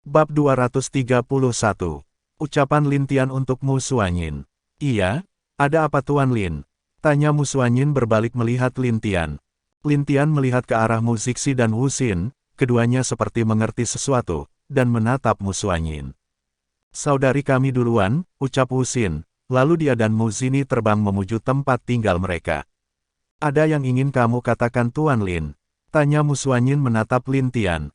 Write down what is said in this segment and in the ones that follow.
Bab 231. Ucapan Lin Tian untuk Mu Suanyin. Iya, ada apa Tuan Lin? Tanya Mu Suanyin berbalik melihat Lin Tian. Lin Tian melihat ke arah Mu Zixi dan Wu Xin, keduanya seperti mengerti sesuatu, dan menatap Mu Suanyin. Saudari kami duluan, ucap Wu Xin, lalu dia dan Mu Zini terbang menuju tempat tinggal mereka. Ada yang ingin kamu katakan Tuan Lin? Tanya Mu Suanyin menatap Lin Tian.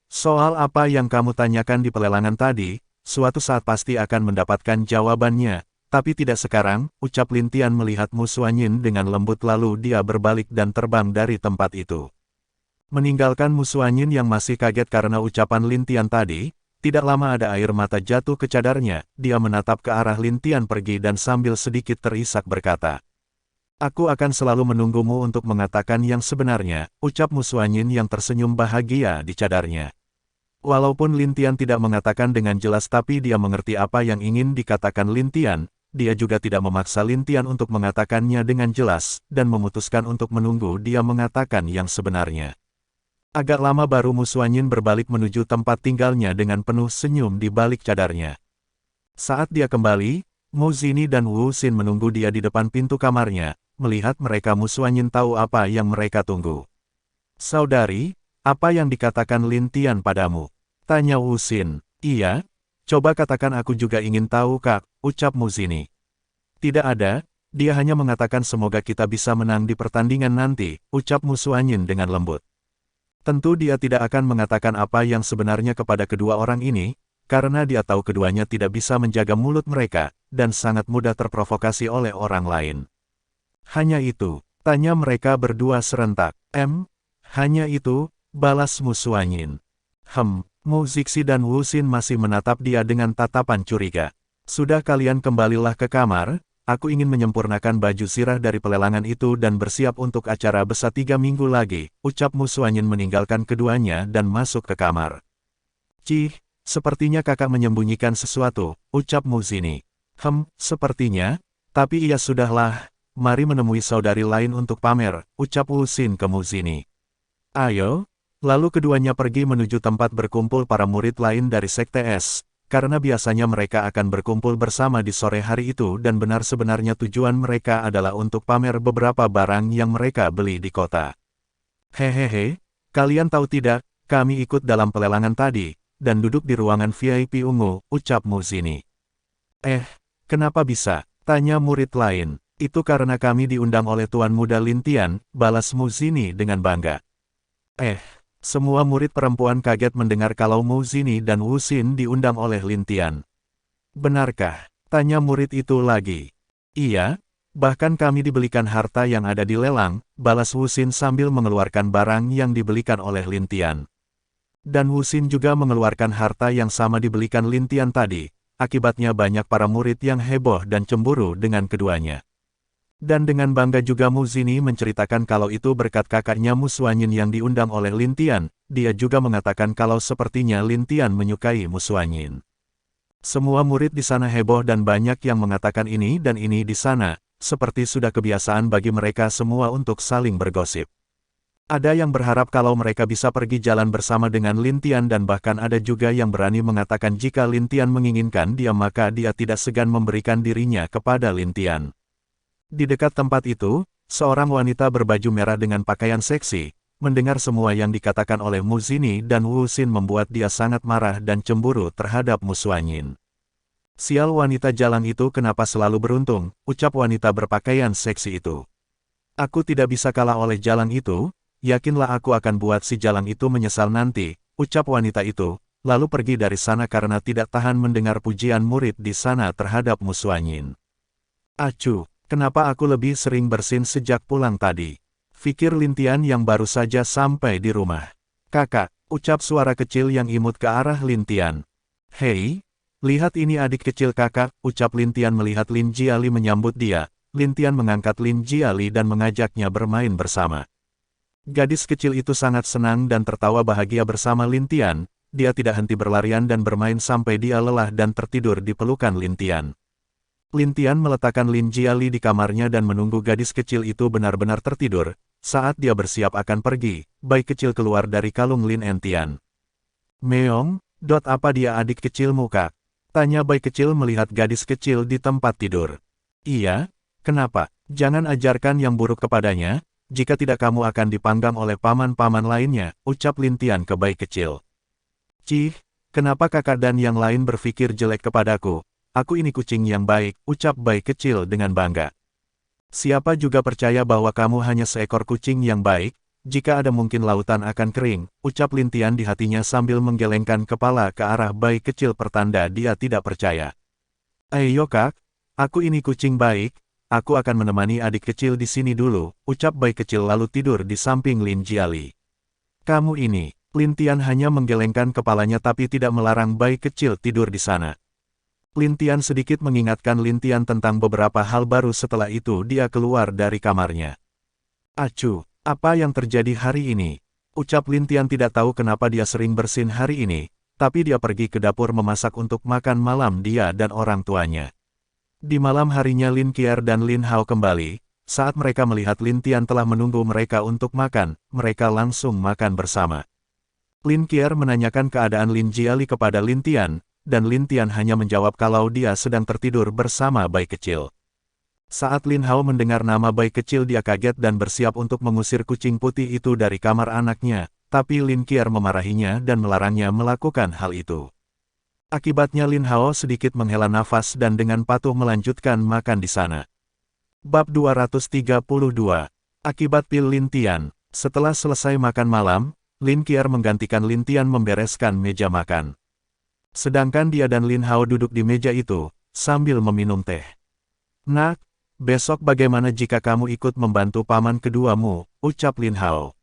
Soal apa yang kamu tanyakan di pelelangan tadi, suatu saat pasti akan mendapatkan jawabannya, tapi tidak sekarang, ucap Lin Tian melihat Mu Suanyin dengan lembut lalu dia berbalik dan terbang dari tempat itu. Meninggalkan Mu Suanyin yang masih kaget karena ucapan Lin Tian tadi, tidak lama ada air mata jatuh ke cadarnya, dia menatap ke arah Lin Tian pergi dan sambil sedikit terisak berkata, "Aku akan selalu menunggumu untuk mengatakan yang sebenarnya," ucap Mu Suanyin yang tersenyum bahagia di cadarnya. Walaupun Lin Tian tidak mengatakan dengan jelas tapi dia mengerti apa yang ingin dikatakan Lin Tian, dia juga tidak memaksa Lin Tian untuk mengatakannya dengan jelas, dan memutuskan untuk menunggu dia mengatakan yang sebenarnya. Agak lama baru Mu Suanyin berbalik menuju tempat tinggalnya dengan penuh senyum di balik cadarnya. Saat dia kembali, Mu Zini dan Wu Xin menunggu dia di depan pintu kamarnya, melihat mereka Mu Suanyin tahu apa yang mereka tunggu. "Saudari, apa yang dikatakan Lin Tian padamu?" Tanya Wu Xin. "Iya, coba katakan aku juga ingin tahu Kak," ucap Mu Zini. "Tidak ada, dia hanya mengatakan semoga kita bisa menang di pertandingan nanti," ucap Mu Suanyin dengan lembut. Tentu dia tidak akan mengatakan apa yang sebenarnya kepada kedua orang ini, karena dia tahu keduanya tidak bisa menjaga mulut mereka, dan sangat mudah terprovokasi oleh orang lain. "Hanya itu?" tanya mereka berdua serentak. Hanya itu," balas Mu Suanyin. Mu Zixi dan Wu Xin masih menatap dia dengan tatapan curiga. "Sudah kalian kembalilah ke kamar, aku ingin menyempurnakan baju sirah dari pelelangan itu dan bersiap untuk acara besar 3 minggu lagi," ucap Mu Suanyin meninggalkan keduanya dan masuk ke kamar. "Cih, sepertinya kakak menyembunyikan sesuatu," ucap Mu Zini. Sepertinya, tapi iya sudahlah, mari menemui saudari lain untuk pamer," ucap Wu Xin ke Mu Zini. "Ayo." Lalu keduanya pergi menuju tempat berkumpul para murid lain dari Sekte Es, karena biasanya mereka akan berkumpul bersama di sore hari itu dan benar-sebenarnya tujuan mereka adalah untuk pamer beberapa barang yang mereka beli di kota. "Hehehe, kalian tahu tidak, kami ikut dalam pelelangan tadi, dan duduk di ruangan VIP ungu," ucap Mu Zini. Kenapa bisa?" tanya murid lain. "Itu karena kami diundang oleh Tuan Muda Lin Tian," balas Mu Zini dengan bangga. Semua murid perempuan kaget mendengar kalau Mu Zini dan Wu Xin diundang oleh Lin Tian. "Benarkah?" tanya murid itu lagi. "Iya, bahkan kami dibelikan harta yang ada di lelang," balas Wu Xin sambil mengeluarkan barang yang dibelikan oleh Lin Tian. Dan Wu Xin juga mengeluarkan harta yang sama dibelikan Lin Tian tadi, akibatnya banyak para murid yang heboh dan cemburu dengan keduanya. Dan dengan bangga juga Mu Zini menceritakan kalau itu berkat kakaknya Mu Suanyin yang diundang oleh Lin Tian, dia juga mengatakan kalau sepertinya Lin Tian menyukai Mu Suanyin. Semua murid di sana heboh dan banyak yang mengatakan ini dan ini di sana, seperti sudah kebiasaan bagi mereka semua untuk saling bergosip. Ada yang berharap kalau mereka bisa pergi jalan bersama dengan Lin Tian dan bahkan ada juga yang berani mengatakan jika Lin Tian menginginkan dia maka dia tidak segan memberikan dirinya kepada Lin Tian. Di dekat tempat itu, seorang wanita berbaju merah dengan pakaian seksi, mendengar semua yang dikatakan oleh Mu Zini dan Wu Xin membuat dia sangat marah dan cemburu terhadap Mu Suanyin. "Sial wanita jalang itu kenapa selalu beruntung," ucap wanita berpakaian seksi itu. "Aku tidak bisa kalah oleh jalang itu, yakinlah aku akan buat si jalang itu menyesal nanti," ucap wanita itu, lalu pergi dari sana karena tidak tahan mendengar pujian murid di sana terhadap Mu Suanyin. "Acuh. Kenapa aku lebih sering bersin sejak pulang tadi?" pikir Lin Tian yang baru saja sampai di rumah. "Kakak," ucap suara kecil yang imut ke arah Lin Tian. "Hei, lihat ini adik kecil kakak," ucap Lin Tian melihat Lin Jiali menyambut dia. Lin Tian mengangkat Lin Jiali dan mengajaknya bermain bersama. Gadis kecil itu sangat senang dan tertawa bahagia bersama Lin Tian, dia tidak henti berlarian dan bermain sampai dia lelah dan tertidur di pelukan Lin Tian. Lin Tian meletakkan Lin Jiali di kamarnya dan menunggu gadis kecil itu benar-benar tertidur. Saat dia bersiap akan pergi, bayi kecil keluar dari kalung Lin Tian. "Meong, Apa dia adik kecilmu, Kak? Tanya bayi kecil melihat gadis kecil di tempat tidur. Iya, kenapa? Jangan ajarkan yang buruk kepadanya, jika tidak kamu akan dipanggang oleh paman-paman lainnya, ucap Lin Tian ke bayi kecil. Cih, kenapa kakak dan yang lain berpikir jelek kepadaku? Aku ini kucing yang baik, ucap bayi kecil dengan bangga. Siapa juga percaya bahwa kamu hanya seekor kucing yang baik, jika ada mungkin lautan akan kering, ucap Lin Tian di hatinya sambil menggelengkan kepala ke arah bayi kecil pertanda dia tidak percaya. Ayo Kak, aku ini kucing baik, aku akan menemani adik kecil di sini dulu, ucap bayi kecil lalu tidur di samping Lin Jiali. Kamu ini, Lin Tian hanya menggelengkan kepalanya tapi tidak melarang bayi kecil tidur di sana. Lin Tian sedikit mengingatkan Lin Tian tentang beberapa hal baru setelah itu dia keluar dari kamarnya. Acuh, apa yang terjadi hari ini? Ucap Lin Tian tidak tahu kenapa dia sering bersin hari ini, tapi dia pergi ke dapur memasak untuk makan malam dia dan orang tuanya. Di malam harinya Lin Qier dan Lin Hao kembali, saat mereka melihat Lin Tian telah menunggu mereka untuk makan, mereka langsung makan bersama. Lin Qier menanyakan keadaan Lin Jiali kepada Lin Tian, dan Lin Tian hanya menjawab kalau dia sedang tertidur bersama bayi kecil. Saat Lin Hao mendengar nama bayi kecil dia kaget dan bersiap untuk mengusir kucing putih itu dari kamar anaknya, tapi Lin Qier memarahinya dan melarangnya melakukan hal itu. Akibatnya Lin Hao sedikit menghela nafas dan dengan patuh melanjutkan makan di sana. Bab 232. Akibat pil Lin Tian. Setelah selesai makan malam, Lin Qier menggantikan Lin Tian membereskan meja makan. Sedangkan dia dan Lin Hao duduk di meja itu, sambil meminum teh. Nak, besok bagaimana jika kamu ikut membantu paman keduamu, ucap Lin Hao.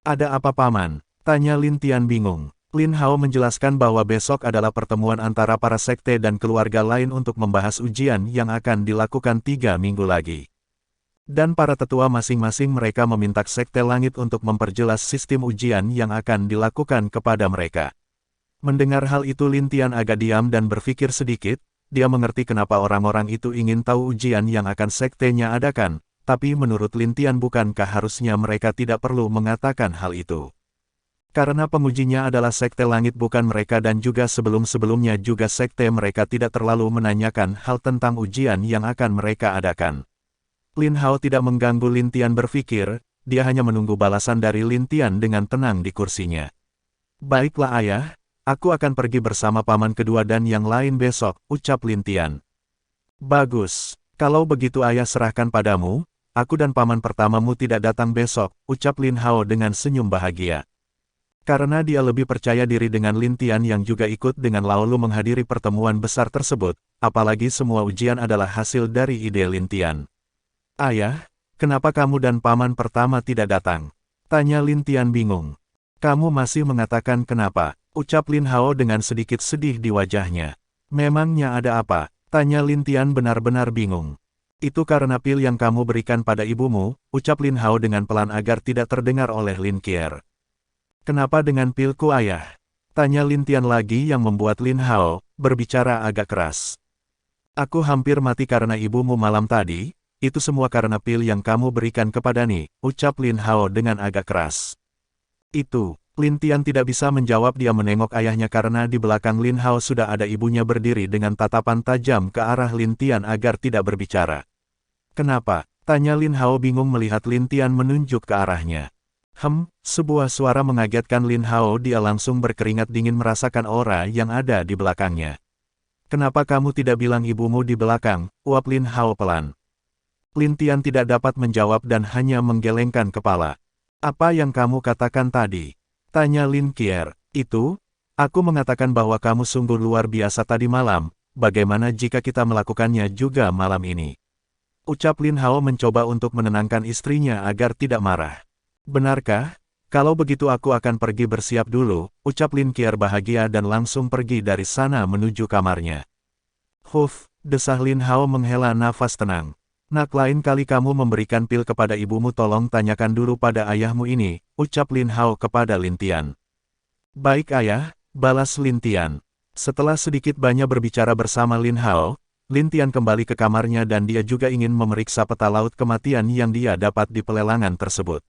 Ada apa paman? Tanya Lin Tian bingung. Lin Hao menjelaskan bahwa besok adalah pertemuan antara para sekte dan keluarga lain untuk membahas ujian yang akan dilakukan 3 minggu lagi. Dan para tetua masing-masing mereka meminta sekte langit untuk memperjelas sistem ujian yang akan dilakukan kepada mereka. Mendengar hal itu Lin Tian agak diam dan berpikir sedikit, dia mengerti kenapa orang-orang itu ingin tahu ujian yang akan sektenya adakan, tapi menurut Lin Tian bukankah harusnya mereka tidak perlu mengatakan hal itu. Karena pengujinya adalah sekte langit bukan mereka dan juga sebelum-sebelumnya juga sekte mereka tidak terlalu menanyakan hal tentang ujian yang akan mereka adakan. Lin Hao tidak mengganggu Lin Tian berpikir, dia hanya menunggu balasan dari Lin Tian dengan tenang di kursinya. Baiklah ayah, aku akan pergi bersama paman kedua dan yang lain besok, ucap Lin Tian. Bagus, kalau begitu ayah serahkan padamu, aku dan paman pertamamu tidak datang besok, ucap Lin Hao dengan senyum bahagia. Karena dia lebih percaya diri dengan Lin Tian yang juga ikut dengan Lao Lu menghadiri pertemuan besar tersebut, apalagi semua ujian adalah hasil dari ide Lin Tian. Ayah, kenapa kamu dan paman pertama tidak datang? Tanya Lin Tian bingung. Kamu masih mengatakan kenapa? Ucap Lin Hao dengan sedikit sedih di wajahnya. Memangnya ada apa? Tanya Lin Tian benar-benar bingung. Itu karena pil yang kamu berikan pada ibumu, ucap Lin Hao dengan pelan agar tidak terdengar oleh Lin Qier. Kenapa dengan pilku ayah? Tanya Lin Tian lagi yang membuat Lin Hao berbicara agak keras. Aku hampir mati karena ibumu malam tadi, itu semua karena pil yang kamu berikan kepada Ni, ucap Lin Hao dengan agak keras. Itu, Lin Tian tidak bisa menjawab dia menengok ayahnya karena di belakang Lin Hao sudah ada ibunya berdiri dengan tatapan tajam ke arah Lin Tian agar tidak berbicara. Kenapa? Tanya Lin Hao bingung melihat Lin Tian menunjuk ke arahnya. Sebuah suara mengagetkan Lin Hao dia langsung berkeringat dingin merasakan aura yang ada di belakangnya. Kenapa kamu tidak bilang ibumu di belakang, uap Lin Hao pelan. Lin Tian tidak dapat menjawab dan hanya menggelengkan kepala. Apa yang kamu katakan tadi? Tanya Lin Qier. Itu, aku mengatakan bahwa kamu sungguh luar biasa tadi malam, bagaimana jika kita melakukannya juga malam ini? Ucap Lin Hao mencoba untuk menenangkan istrinya agar tidak marah. Benarkah? Kalau begitu aku akan pergi bersiap dulu, ucap Lin Qier bahagia dan langsung pergi dari sana menuju kamarnya. Desah Lin Hao menghela nafas tenang. Nak lain kali kamu memberikan pil kepada ibumu tolong tanyakan dulu pada ayahmu ini, ucap Lin Hao kepada Lin Tian. Baik ayah, balas Lin Tian. Setelah sedikit banyak berbicara bersama Lin Hao, Lin Tian kembali ke kamarnya dan dia juga ingin memeriksa peta laut kematian yang dia dapat di pelelangan tersebut.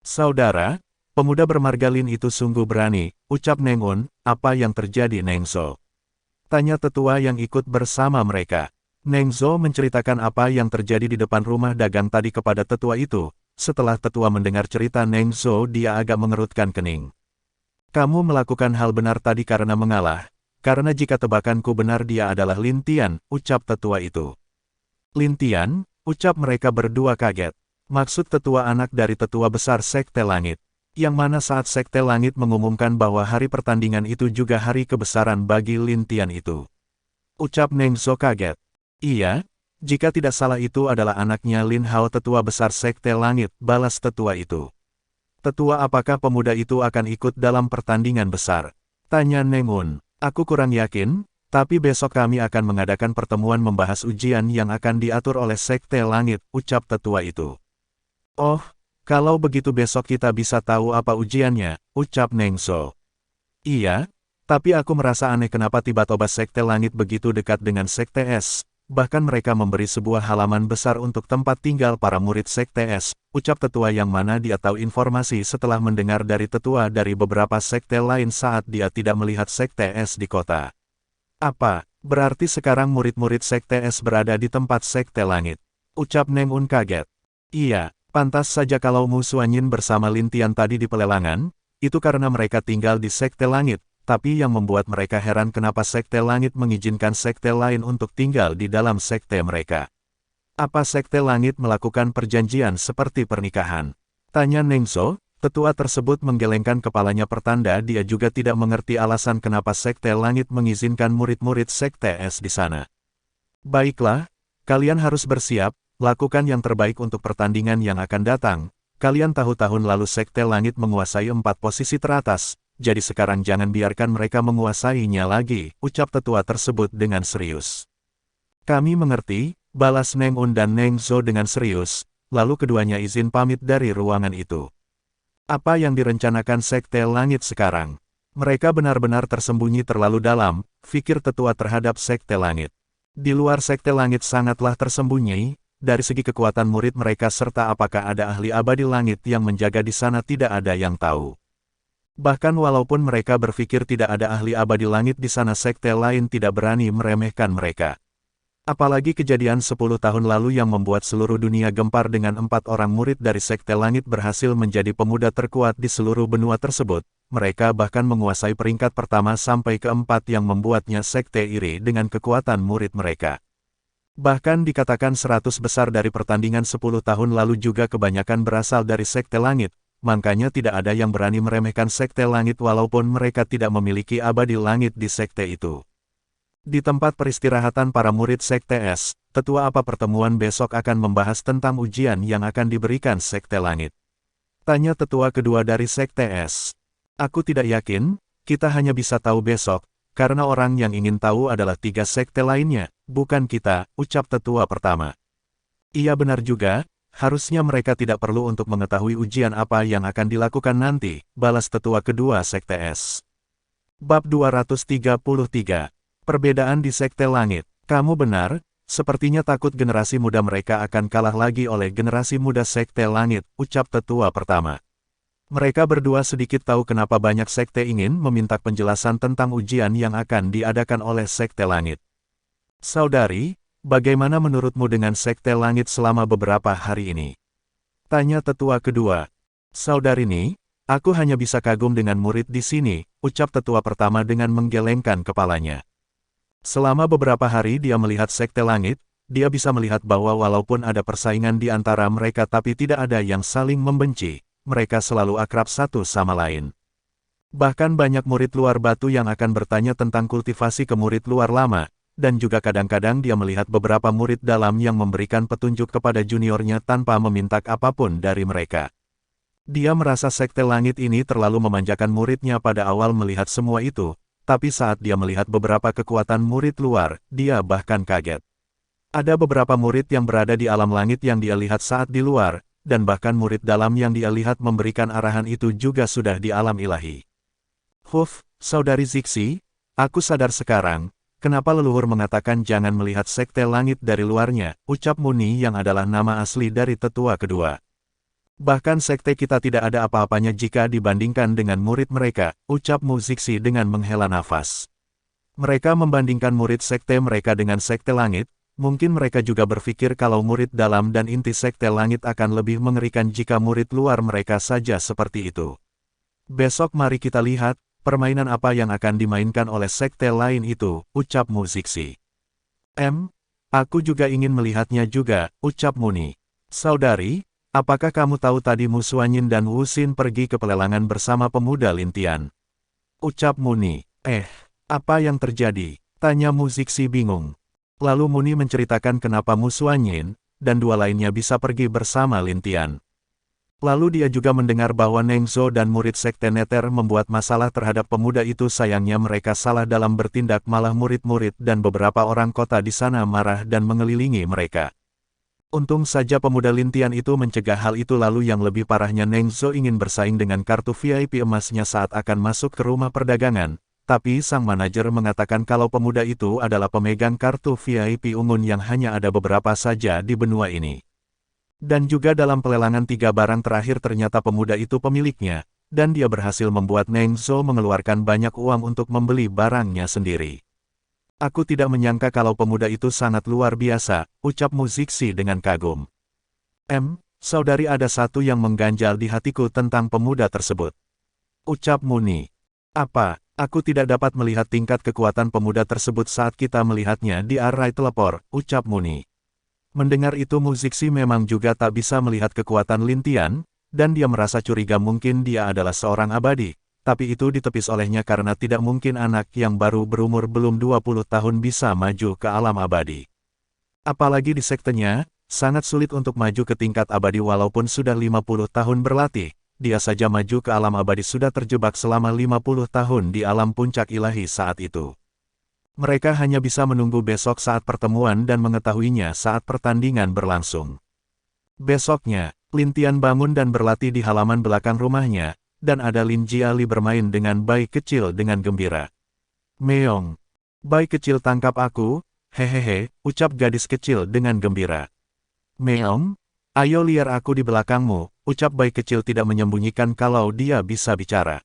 Saudara, Pemuda bermarga Lin itu sungguh berani, ucap Neng Un. Apa yang terjadi Neng Zhou? Tanya tetua yang ikut bersama mereka. Neng Zhou menceritakan apa yang terjadi di depan rumah dagang tadi kepada tetua itu. Setelah tetua mendengar cerita Neng Zhou, dia agak mengerutkan kening. Kamu melakukan hal benar tadi karena mengalah. Karena jika tebakanku benar dia adalah Lin Tian, ucap tetua itu. Lin Tian, ucap mereka berdua kaget. Maksud tetua anak dari tetua besar Sekte Langit. Yang mana saat Sekte Langit mengumumkan bahwa hari pertandingan itu juga hari kebesaran bagi Lin Tian itu. Ucap Neng Zhou kaget. Iya, jika tidak salah itu adalah anaknya Lin Hao tetua besar Sekte Langit, balas tetua itu. Tetua, apakah pemuda itu akan ikut dalam pertandingan besar? Tanya Neng Un. Aku kurang yakin, tapi besok kami akan mengadakan pertemuan membahas ujian yang akan diatur oleh Sekte Langit, ucap tetua itu. Oh, kalau begitu besok kita bisa tahu apa ujiannya, ucap Neng Zhou. Iya, tapi aku merasa aneh kenapa tiba-tiba Sekte Langit begitu dekat dengan Sekte Es. Bahkan mereka memberi sebuah halaman besar untuk tempat tinggal para murid Sekte Es, ucap tetua yang mana dia tahu informasi setelah mendengar dari tetua dari beberapa sekte lain saat dia tidak melihat Sekte Es di kota. Apa, berarti sekarang murid-murid Sekte Es berada di tempat Sekte Langit? Ucap Neng Un kaget. Iya. Pantas saja kalau Mu Suanyin bersama Lin Tian tadi di pelelangan, itu karena mereka tinggal di Sekte Langit, tapi yang membuat mereka heran kenapa Sekte Langit mengizinkan sekte lain untuk tinggal di dalam sekte mereka. Apa Sekte Langit melakukan perjanjian seperti pernikahan? Tanya Neng Zhou, tetua tersebut menggelengkan kepalanya pertanda dia juga tidak mengerti alasan kenapa Sekte Langit mengizinkan murid-murid Sekte Es di sana. Baiklah, kalian harus bersiap. Lakukan yang terbaik untuk pertandingan yang akan datang. Kalian tahu tahun lalu Sekte Langit menguasai 4 posisi teratas, jadi sekarang jangan biarkan mereka menguasainya lagi, ucap tetua tersebut dengan serius. Kami mengerti, balas Neng Un dan Neng Zhou dengan serius, lalu keduanya izin pamit dari ruangan itu. Apa yang direncanakan Sekte Langit sekarang? Mereka benar-benar tersembunyi terlalu dalam, pikir tetua terhadap Sekte Langit. Di luar Sekte Langit sangatlah tersembunyi. Dari segi kekuatan murid mereka serta apakah ada ahli abadi langit yang menjaga di sana tidak ada yang tahu. Bahkan walaupun mereka berpikir tidak ada ahli abadi langit di sana sekte lain tidak berani meremehkan mereka. Apalagi kejadian 10 tahun lalu yang membuat seluruh dunia gempar dengan 4 orang murid dari Sekte Langit berhasil menjadi pemuda terkuat di seluruh benua tersebut. Mereka bahkan menguasai peringkat pertama sampai keempat yang membuatnya sekte iri dengan kekuatan murid mereka. Bahkan dikatakan 100 besar dari pertandingan 10 tahun lalu juga kebanyakan berasal dari Sekte Langit, makanya tidak ada yang berani meremehkan Sekte Langit walaupun mereka tidak memiliki abadi langit di sekte itu. Di tempat peristirahatan para murid Sekte Es, tetua apa pertemuan besok akan membahas tentang ujian yang akan diberikan Sekte Langit? Tanya tetua kedua dari Sekte Es. Aku tidak yakin, kita hanya bisa tahu besok, karena orang yang ingin tahu adalah 3 sekte lainnya, bukan kita, ucap tetua pertama. Iya benar juga, harusnya mereka tidak perlu untuk mengetahui ujian apa yang akan dilakukan nanti, balas tetua kedua Sekte Es. Bab 233, Perbedaan di Sekte Langit. Kamu benar, sepertinya takut generasi muda mereka akan kalah lagi oleh generasi muda Sekte Langit, ucap tetua pertama. Mereka berdua sedikit tahu kenapa banyak sekte ingin meminta penjelasan tentang ujian yang akan diadakan oleh Sekte Langit. Saudari, bagaimana menurutmu dengan Sekte Langit selama beberapa hari ini? Tanya tetua kedua. Saudarini, aku hanya bisa kagum dengan murid di sini, ucap tetua pertama dengan menggelengkan kepalanya. Selama beberapa hari dia melihat Sekte Langit, dia bisa melihat bahwa walaupun ada persaingan di antara mereka tapi tidak ada yang saling membenci. Mereka selalu akrab satu sama lain. Bahkan banyak murid luar batu yang akan bertanya tentang kultivasi ke murid luar lama, dan juga kadang-kadang dia melihat beberapa murid dalam yang memberikan petunjuk kepada juniornya tanpa meminta apapun dari mereka. Dia merasa Sekte Langit ini terlalu memanjakan muridnya pada awal melihat semua itu, tapi saat dia melihat beberapa kekuatan murid luar, dia bahkan kaget. Ada beberapa murid yang berada di alam langit yang dia lihat saat di luar, dan bahkan murid dalam yang dia lihat memberikan arahan itu juga sudah di alam ilahi. Saudari Zixi, aku sadar sekarang, kenapa leluhur mengatakan jangan melihat Sekte Langit dari luarnya, ucap Muni yang adalah nama asli dari tetua kedua. Bahkan sekte kita tidak ada apa-apanya jika dibandingkan dengan murid mereka, ucap Mu Zixi dengan menghela nafas. Mereka membandingkan murid sekte mereka dengan sekte langit, mungkin mereka juga berpikir kalau murid dalam dan inti sekte langit akan lebih mengerikan jika murid luar mereka saja seperti itu. Besok mari kita lihat, permainan apa yang akan dimainkan oleh sekte lain itu, ucap Mu Zixi. Aku juga ingin melihatnya juga, ucap Muni. Saudari, apakah kamu tahu tadi Mu Suanyin dan Wu Xin pergi ke pelelangan bersama pemuda Lintian? Ucap Muni. Apa yang terjadi? Tanya Mu Zixi bingung. Lalu Muni menceritakan kenapa Mu Suanyin dan dua lainnya bisa pergi bersama Lintian. Lalu dia juga mendengar bahwa Neng Zhou dan murid sekte Neter membuat masalah terhadap pemuda itu, sayangnya mereka salah dalam bertindak, malah murid-murid dan beberapa orang kota di sana marah dan mengelilingi mereka. Untung saja pemuda Lintian itu mencegah hal itu, lalu yang lebih parahnya Neng Zhou ingin bersaing dengan kartu VIP emasnya saat akan masuk ke rumah perdagangan. Tapi sang manajer mengatakan kalau pemuda itu adalah pemegang kartu VIP ungun yang hanya ada beberapa saja di benua ini. Dan juga dalam pelelangan 3 barang terakhir ternyata pemuda itu pemiliknya, dan dia berhasil membuat Neng Zhou mengeluarkan banyak uang untuk membeli barangnya sendiri. Aku tidak menyangka kalau pemuda itu sangat luar biasa, ucap Mu Zixi dengan kagum. Saudari, ada satu yang mengganjal di hatiku tentang pemuda tersebut. Ucap Muni. Apa? Aku tidak dapat melihat tingkat kekuatan pemuda tersebut saat kita melihatnya di array teleport, ucap Muni. Mendengar itu Mu Zixi memang juga tak bisa melihat kekuatan Lintian, dan dia merasa curiga mungkin dia adalah seorang abadi, tapi itu ditepis olehnya karena tidak mungkin anak yang baru berumur belum 20 tahun bisa maju ke alam abadi. Apalagi di sektenya, sangat sulit untuk maju ke tingkat abadi walaupun sudah 50 tahun berlatih. Dia saja maju ke alam abadi sudah terjebak selama 50 tahun di alam puncak ilahi saat itu. Mereka hanya bisa menunggu besok saat pertemuan dan mengetahuinya saat pertandingan berlangsung. Besoknya, Lintian bangun dan berlatih di halaman belakang rumahnya, dan ada Lin Jiali bermain dengan bayi kecil dengan gembira. Meong. Bayi kecil, tangkap aku, hehehe, ucap gadis kecil dengan gembira. Meong. Ayo liar aku di belakangmu, ucap bayi kecil tidak menyembunyikan kalau dia bisa bicara.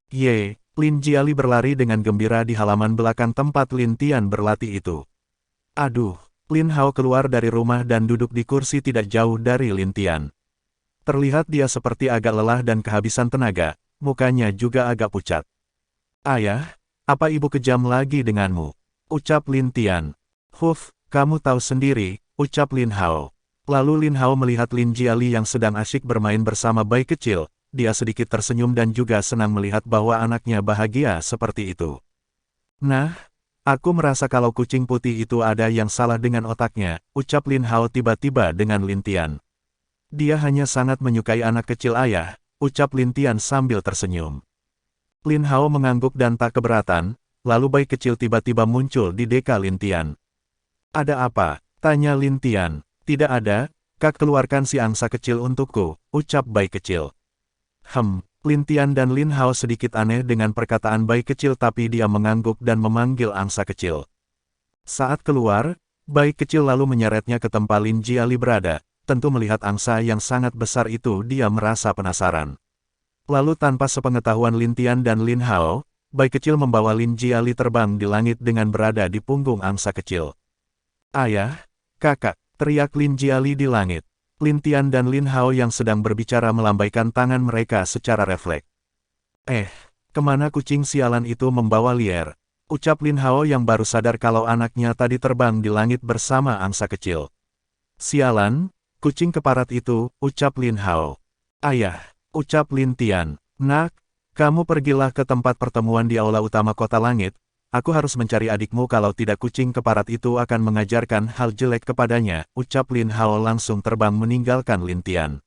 Ye, Lin Jiali berlari dengan gembira di halaman belakang tempat Lintian berlatih itu. Aduh, Lin Hao keluar dari rumah dan duduk di kursi tidak jauh dari Lintian. Terlihat dia seperti agak lelah dan kehabisan tenaga, mukanya juga agak pucat. Ayah, apa ibu kejam lagi denganmu? Ucap Lintian. Huf, kamu tahu sendiri, ucap Lin Hao. Lalu Lin Hao melihat Lin Jiali yang sedang asyik bermain bersama bayi kecil, dia sedikit tersenyum dan juga senang melihat bahwa anaknya bahagia seperti itu. Nah, aku merasa kalau kucing putih itu ada yang salah dengan otaknya, ucap Lin Hao tiba-tiba dengan Lintian. Dia hanya sangat menyukai anak kecil ayah, ucap Lintian sambil tersenyum. Lin Hao mengangguk dan tak keberatan, lalu bayi kecil tiba-tiba muncul di deka Lintian. Ada apa? Tanya Lintian. Tidak ada, Kak, keluarkan si angsa kecil untukku, ucap bayi kecil. Lintian dan Lin Hao sedikit aneh dengan perkataan bayi kecil tapi dia mengangguk dan memanggil angsa kecil. Saat keluar, bayi kecil lalu menyeretnya ke tempat Lin Jiali berada, tentu melihat angsa yang sangat besar itu dia merasa penasaran. Lalu tanpa sepengetahuan Lintian dan Lin Hao, bayi kecil membawa Lin Jiali terbang di langit dengan berada di punggung angsa kecil. Ayah, kakak, teriak Lin Jiali di langit. Lintian dan Lin Hao yang sedang berbicara melambaikan tangan mereka secara refleks. Kemana kucing sialan itu membawa liar? Ucap Lin Hao yang baru sadar kalau anaknya tadi terbang di langit bersama angsa kecil. Sialan, kucing keparat itu, ucap Lin Hao. Ayah, ucap Lintian. Nak, kamu pergilah ke tempat pertemuan di aula utama kota langit. Aku harus mencari adikmu, kalau tidak kucing keparat itu akan mengajarkan hal jelek kepadanya, ucap Lin Hao langsung terbang meninggalkan Lintian.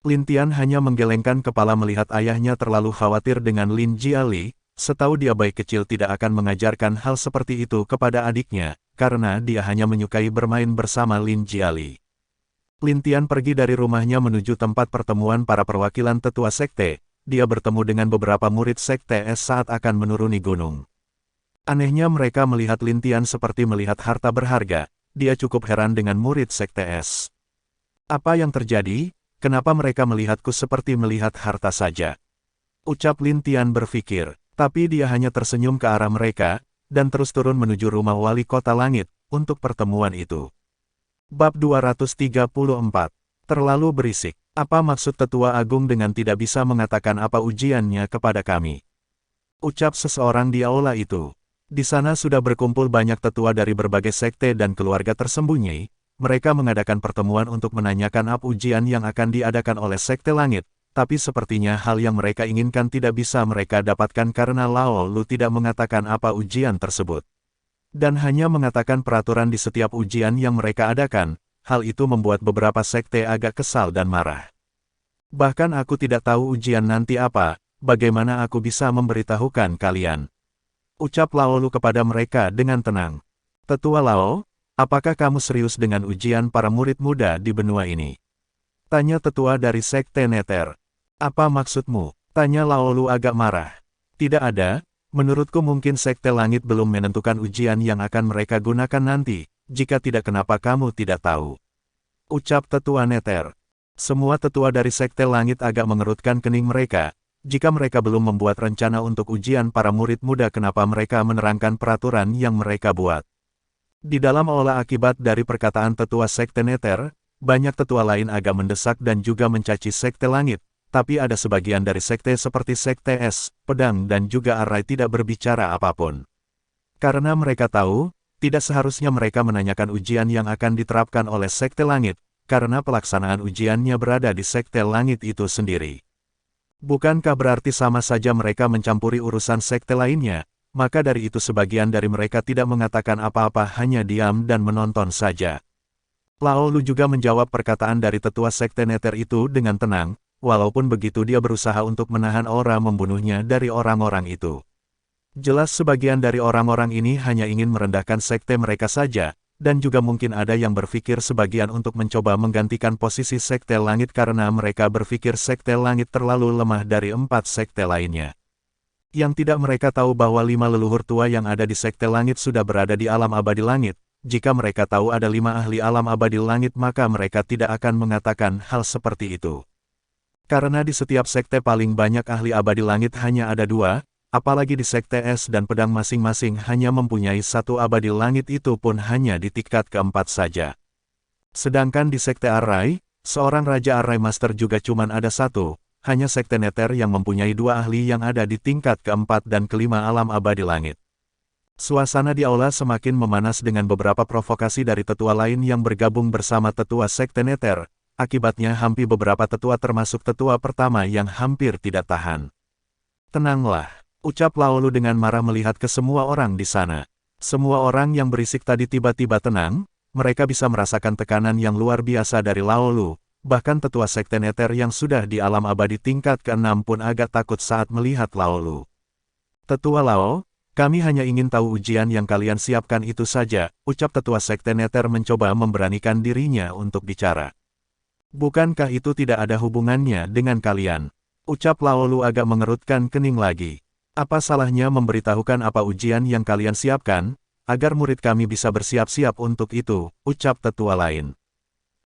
Lintian hanya menggelengkan kepala melihat ayahnya terlalu khawatir dengan Lin Jiali, setahu dia bayi kecil tidak akan mengajarkan hal seperti itu kepada adiknya, karena dia hanya menyukai bermain bersama Lin Jiali. Lintian pergi dari rumahnya menuju tempat pertemuan para perwakilan tetua sekte, dia bertemu dengan beberapa murid sekte es saat akan menuruni gunung. Anehnya mereka melihat Lintian seperti melihat harta berharga, dia cukup heran dengan murid sekte es. Apa yang terjadi? kenapa mereka melihatku seperti melihat harta saja? Ucap Lin Tian berpikir, tapi dia hanya tersenyum ke arah mereka, dan terus turun menuju rumah wali kota langit, untuk pertemuan itu. Bab 234. Terlalu berisik. Apa maksud Tetua Agung dengan tidak bisa mengatakan apa ujiannya kepada kami? Ucap seseorang di aula itu. Di sana sudah berkumpul banyak tetua dari berbagai sekte dan keluarga tersembunyi. Mereka mengadakan pertemuan untuk menanyakan apa ujian yang akan diadakan oleh Sekte Langit, tapi sepertinya hal yang mereka inginkan tidak bisa mereka dapatkan karena Lao Lu tidak mengatakan apa ujian tersebut. Dan hanya mengatakan peraturan di setiap ujian yang mereka adakan, hal itu membuat beberapa sekte agak kesal dan marah. Bahkan aku tidak tahu ujian nanti apa, bagaimana aku bisa memberitahukan kalian? Ucap Lao Lu kepada mereka dengan tenang. Tetua Lao, apakah kamu serius dengan ujian para murid muda di benua ini? Tanya tetua dari Sekte Nether. Apa maksudmu? Tanya Lao Lu agak marah. Tidak ada, menurutku mungkin Sekte Langit belum menentukan ujian yang akan mereka gunakan nanti, jika tidak kenapa kamu tidak tahu. Ucap tetua Nether. Semua tetua dari Sekte Langit agak mengerutkan kening mereka. Jika mereka belum membuat rencana untuk ujian para murid muda kenapa mereka menerangkan peraturan yang mereka buat. Di dalam aula akibat dari perkataan tetua Sekte Nether, banyak tetua lain agak mendesak dan juga mencaci Sekte Langit, tapi ada sebagian dari sekte seperti Sekte Es, Pedang dan juga Arai tidak berbicara apapun. Karena mereka tahu, tidak seharusnya mereka menanyakan ujian yang akan diterapkan oleh Sekte Langit, karena pelaksanaan ujiannya berada di Sekte Langit itu sendiri. Bukankah berarti sama saja mereka mencampuri urusan sekte lainnya, maka dari itu sebagian dari mereka tidak mengatakan apa-apa hanya diam dan menonton saja. Lao Lu juga menjawab perkataan dari tetua Sekte Nether itu dengan tenang, walaupun begitu dia berusaha untuk menahan aura membunuhnya dari orang-orang itu. Jelas sebagian dari orang-orang ini hanya ingin merendahkan sekte mereka saja, dan juga mungkin ada yang berpikir sebagian untuk mencoba menggantikan posisi Sekte Langit karena mereka berpikir Sekte Langit terlalu lemah dari 4 sekte lainnya. Yang tidak mereka tahu bahwa 5 leluhur tua yang ada di Sekte Langit sudah berada di alam abadi langit. Jika mereka tahu ada 5 ahli alam abadi langit maka mereka tidak akan mengatakan hal seperti itu. Karena di setiap sekte paling banyak ahli abadi langit hanya ada 2, apalagi di Sekte Es dan Pedang masing-masing hanya mempunyai 1 abadi langit itu pun hanya di tingkat keempat saja. Sedangkan di Sekte Arai, seorang Raja Arai Master juga cuman ada 1, hanya Sekte Nether yang mempunyai 2 ahli yang ada di tingkat keempat dan kelima alam abadi langit. Suasana di aula semakin memanas dengan beberapa provokasi dari tetua lain yang bergabung bersama tetua Sekte Nether, akibatnya hampir beberapa tetua termasuk tetua pertama yang hampir tidak tahan. Tenanglah. Ucap Lao Lu dengan marah melihat ke semua orang di sana. Semua orang yang berisik tadi tiba-tiba tenang, mereka bisa merasakan tekanan yang luar biasa dari Lao Lu, bahkan tetua Sekte Nether yang sudah di alam abadi tingkat ke-6 pun agak takut saat melihat Lao Lu. Tetua Lao, kami hanya ingin tahu ujian yang kalian siapkan itu saja, ucap tetua Sekte Nether mencoba memberanikan dirinya untuk bicara. Bukankah itu tidak ada hubungannya dengan kalian? Ucap Lao Lu agak mengerutkan kening lagi. Apa salahnya memberitahukan apa ujian yang kalian siapkan, agar murid kami bisa bersiap-siap untuk itu, ucap tetua lain.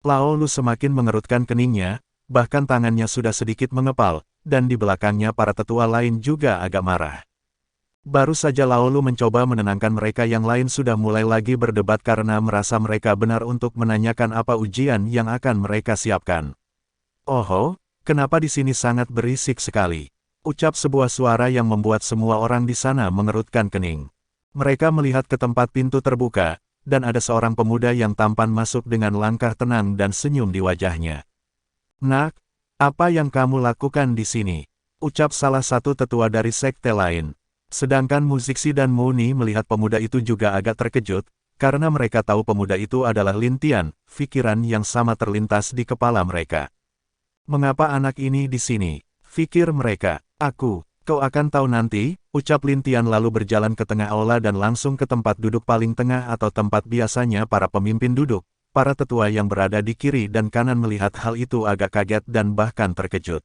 Lao Lu semakin mengerutkan keningnya, bahkan tangannya sudah sedikit mengepal, dan di belakangnya para tetua lain juga agak marah. Baru saja Lao Lu mencoba menenangkan mereka yang lain sudah mulai lagi berdebat karena merasa mereka benar untuk menanyakan apa ujian yang akan mereka siapkan. Oh, kenapa di sini sangat berisik sekali? Ucap sebuah suara yang membuat semua orang di sana mengerutkan kening. Mereka melihat ke tempat pintu terbuka, dan ada seorang pemuda yang tampan masuk dengan langkah tenang dan senyum di wajahnya. Nak, apa yang kamu lakukan di sini? Ucap salah satu tetua dari sekte lain. Sedangkan Musiksi dan Muni melihat pemuda itu juga agak terkejut, karena mereka tahu pemuda itu adalah Lin Tian, pikiran yang sama terlintas di kepala mereka. Mengapa anak ini di sini? Fikir mereka. Kau akan tahu nanti, ucap Lin Tian lalu berjalan ke tengah aula dan langsung ke tempat duduk paling tengah atau tempat biasanya para pemimpin duduk. Para tetua yang berada di kiri dan kanan melihat hal itu agak kaget dan bahkan terkejut.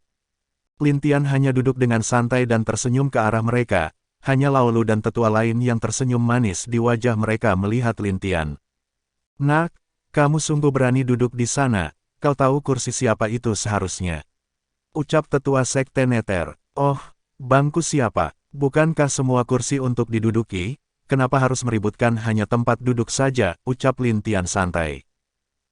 Lin Tian hanya duduk dengan santai dan tersenyum ke arah mereka, hanya Lao Lu dan tetua lain yang tersenyum manis di wajah mereka melihat Lin Tian. Nak, kamu sungguh berani duduk di sana, Kau tahu kursi siapa itu seharusnya? Ucap tetua sekte Nether. Oh, bangku siapa? Bukankah semua kursi untuk diduduki? Kenapa harus meributkan hanya tempat duduk saja? Ucap Lin Tian santai.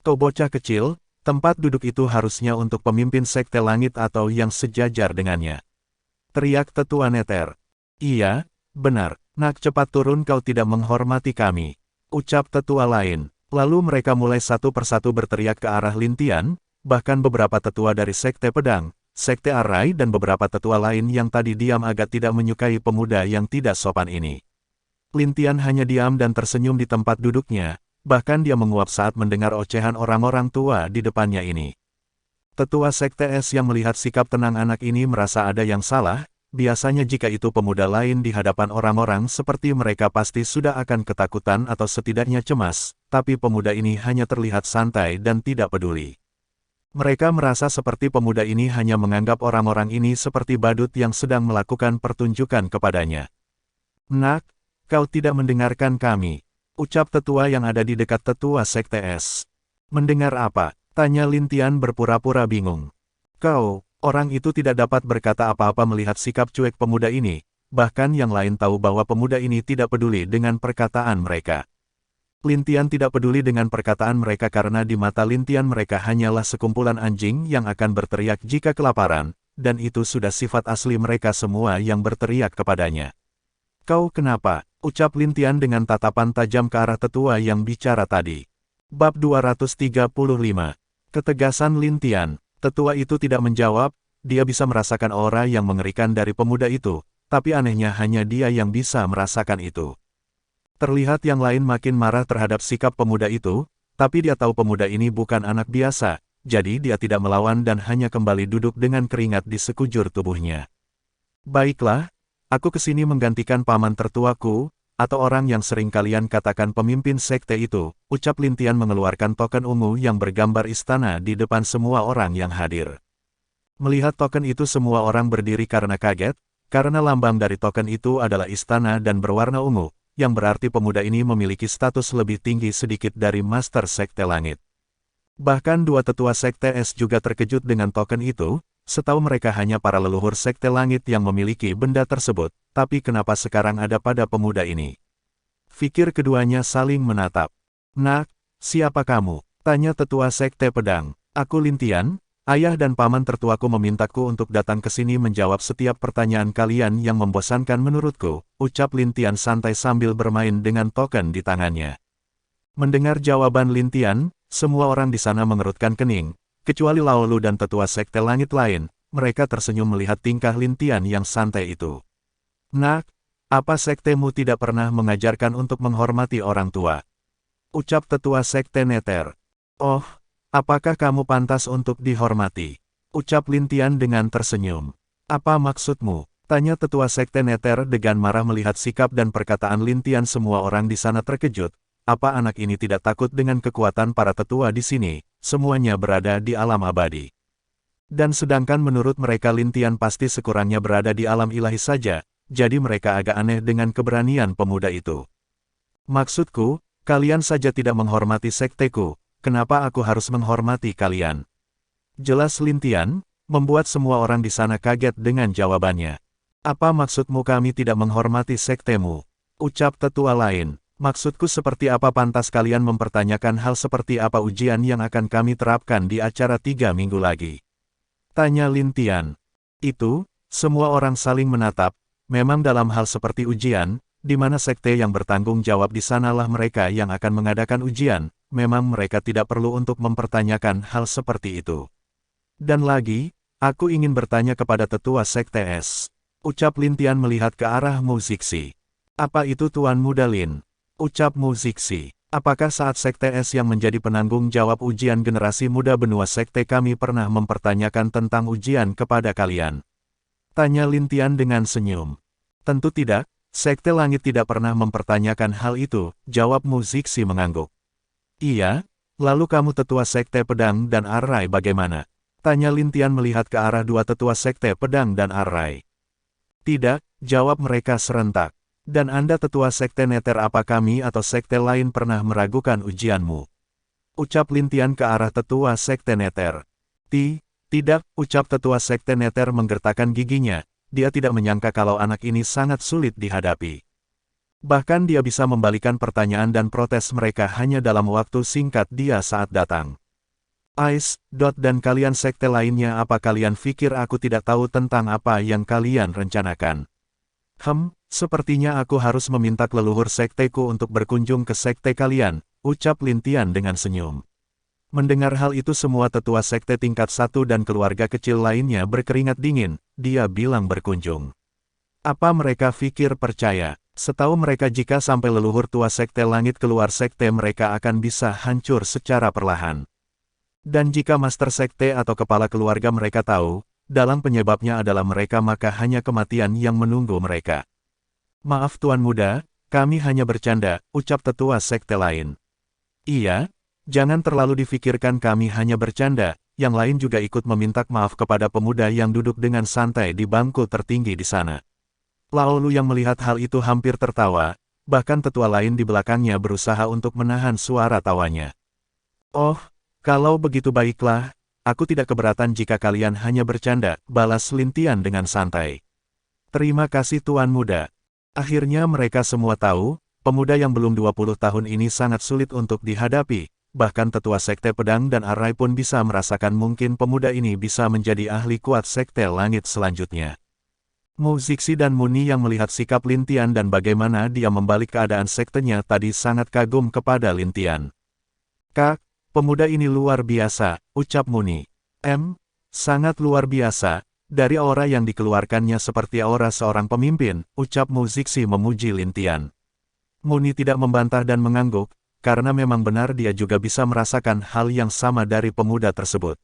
Kau bocah kecil, tempat duduk itu harusnya untuk pemimpin sekte langit atau yang sejajar dengannya. Teriak tetua Nether. Iya, benar. Nak, cepat turun, kau tidak menghormati kami. Ucap tetua lain. Lalu mereka mulai satu persatu berteriak ke arah Lin Tian, bahkan beberapa tetua dari Sekte Pedang, Sekte Arai dan beberapa tetua lain yang tadi diam agak tidak menyukai pemuda yang tidak sopan ini. Lin Tian hanya diam dan tersenyum di tempat duduknya, bahkan dia menguap saat mendengar ocehan orang-orang tua di depannya ini. Tetua Sekte Es yang melihat sikap tenang anak ini merasa ada yang salah. Biasanya jika itu pemuda lain di hadapan orang-orang seperti mereka pasti sudah akan ketakutan atau setidaknya cemas, tapi pemuda ini hanya terlihat santai dan tidak peduli. Mereka merasa seperti pemuda ini hanya menganggap orang-orang ini seperti badut yang sedang melakukan pertunjukan kepadanya. Nak, kau tidak mendengarkan kami, ucap tetua yang ada di dekat tetua Sekte Es. Mendengar apa? Tanya Lin Tian berpura-pura bingung. Orang itu tidak dapat berkata apa-apa melihat sikap cuek pemuda ini, bahkan yang lain tahu bahwa pemuda ini tidak peduli dengan perkataan mereka. Lin Tian tidak peduli dengan perkataan mereka karena di mata Lin Tian mereka hanyalah sekumpulan anjing yang akan berteriak jika kelaparan, dan itu sudah sifat asli mereka semua yang berteriak kepadanya. Kau kenapa? Ucap Lin Tian dengan tatapan tajam ke arah tetua yang bicara tadi. Bab 235. Ketegasan Lin Tian. Tetua itu tidak menjawab, dia bisa merasakan aura yang mengerikan dari pemuda itu, tapi anehnya hanya dia yang bisa merasakan itu. Terlihat yang lain makin marah terhadap sikap pemuda itu, tapi dia tahu pemuda ini bukan anak biasa, jadi dia tidak melawan dan hanya kembali duduk dengan keringat di sekujur tubuhnya. Baiklah, aku kesini menggantikan paman tertuaku, atau orang yang sering kalian katakan pemimpin sekte itu, ucap Lin Tian mengeluarkan token ungu yang bergambar istana di depan semua orang yang hadir. Melihat token itu semua orang berdiri karena kaget, karena lambang dari token itu adalah istana dan berwarna ungu, yang berarti pemuda ini memiliki status lebih tinggi sedikit dari Master Sekte Langit. Bahkan dua tetua Sekte Es juga terkejut dengan token itu, setahu mereka hanya para leluhur Sekte Langit yang memiliki benda tersebut, tapi kenapa sekarang ada pada pemuda ini? Fikir keduanya saling menatap. Nak, siapa kamu? Tanya tetua Sekte Pedang. Aku Lin Tian, ayah dan paman tertuaku memintaku untuk datang ke sini menjawab setiap pertanyaan kalian yang membosankan menurutku, ucap Lin Tian santai sambil bermain dengan token di tangannya. Mendengar jawaban Lin Tian, semua orang di sana mengerutkan kening, kecuali Lao Lu dan tetua Sekte Langit lain, mereka tersenyum melihat tingkah Lin Tian yang santai itu. Nak, apa sektemu tidak pernah mengajarkan untuk menghormati orang tua? Ucap tetua Sekte Nether. Oh, apakah kamu pantas untuk dihormati? Ucap Lin Tian dengan tersenyum. Apa maksudmu? Tanya tetua Sekte Nether dengan marah melihat sikap dan perkataan Lin Tian. Semua orang di sana terkejut. Apa anak ini tidak takut dengan kekuatan para tetua di sini? Semuanya berada di alam abadi. Dan sedangkan menurut mereka Lin Tian pasti sekurangnya berada di alam ilahi saja, jadi mereka agak aneh dengan keberanian pemuda itu. Maksudku, kalian saja tidak menghormati sekteku, kenapa aku harus menghormati kalian? Jelas Lin Tian, membuat semua orang di sana kaget dengan jawabannya. Apa maksudmu kami tidak menghormati sektemu? Ucap tetua lain. Maksudku seperti apa pantas kalian mempertanyakan hal seperti apa ujian yang akan kami terapkan di acara 3 minggu lagi? Tanya Lin Tian. Itu, semua orang saling menatap, memang dalam hal seperti ujian, di mana sekte yang bertanggung jawab di sanalah mereka yang akan mengadakan ujian, memang mereka tidak perlu untuk mempertanyakan hal seperti itu. Dan lagi, aku ingin bertanya kepada tetua Sekte Es. Ucap Lin Tian melihat ke arah Mu Zixi. Apa itu Tuan Muda Lin? Ucap Mu Zixi. Apakah saat Sekte Es yang menjadi penanggung jawab ujian generasi muda benua sekte kami pernah mempertanyakan tentang ujian kepada kalian? Tanya Lin Tian dengan senyum. Tentu tidak, Sekte Langit tidak pernah mempertanyakan hal itu, jawab Mu Zixi mengangguk. Iya, lalu kamu tetua Sekte Pedang dan Arai bagaimana? Tanya Lin Tian melihat ke arah dua tetua Sekte Pedang dan Arai. Tidak, jawab mereka serentak. Dan Anda tetua Sekte Nether, apa kami atau sekte lain pernah meragukan ujianmu? Ucap Lintian ke arah tetua Sekte Nether. Tidak, ucap tetua Sekte Nether menggertakkan giginya, dia tidak menyangka kalau anak ini sangat sulit dihadapi. Bahkan dia bisa membalikan pertanyaan dan protes mereka hanya dalam waktu singkat dia saat datang. Dan kalian sekte lainnya, apa kalian pikir aku tidak tahu tentang apa yang kalian rencanakan? Sepertinya aku harus meminta leluhur sekteku untuk berkunjung ke sekte kalian, ucap Lintian dengan senyum. Mendengar hal itu semua tetua sekte tingkat 1 dan keluarga kecil lainnya berkeringat dingin, dia bilang berkunjung. Apa mereka pikir percaya? Setahu mereka jika sampai leluhur tua sekte langit keluar sekte mereka akan bisa hancur secara perlahan. Dan jika master sekte atau kepala keluarga mereka tahu, dalam penyebabnya adalah mereka maka hanya kematian yang menunggu mereka. Maaf Tuan Muda, kami hanya bercanda, ucap tetua sekte lain. Iya, jangan terlalu difikirkan kami hanya bercanda, yang lain juga ikut meminta maaf kepada pemuda yang duduk dengan santai di bangku tertinggi di sana. Lao Lu yang melihat hal itu hampir tertawa, bahkan tetua lain di belakangnya berusaha untuk menahan suara tawanya. Oh, kalau begitu baiklah, aku tidak keberatan jika kalian hanya bercanda, balas Lintian dengan santai. Terima kasih Tuan Muda. Akhirnya mereka semua tahu, pemuda yang belum 20 tahun ini sangat sulit untuk dihadapi, bahkan tetua sekte pedang dan arai pun bisa merasakan mungkin pemuda ini bisa menjadi ahli kuat sekte langit selanjutnya. Mu Zixi dan Muni yang melihat sikap Lintian dan bagaimana dia membalik keadaan sektenya tadi sangat kagum kepada Lintian. Kak, pemuda ini luar biasa, ucap Muni. Sangat luar biasa, dari aura yang dikeluarkannya seperti aura seorang pemimpin, ucap Mu Zixi memuji Lintian. Muni tidak membantah dan mengangguk, karena memang benar dia juga bisa merasakan hal yang sama dari pemuda tersebut.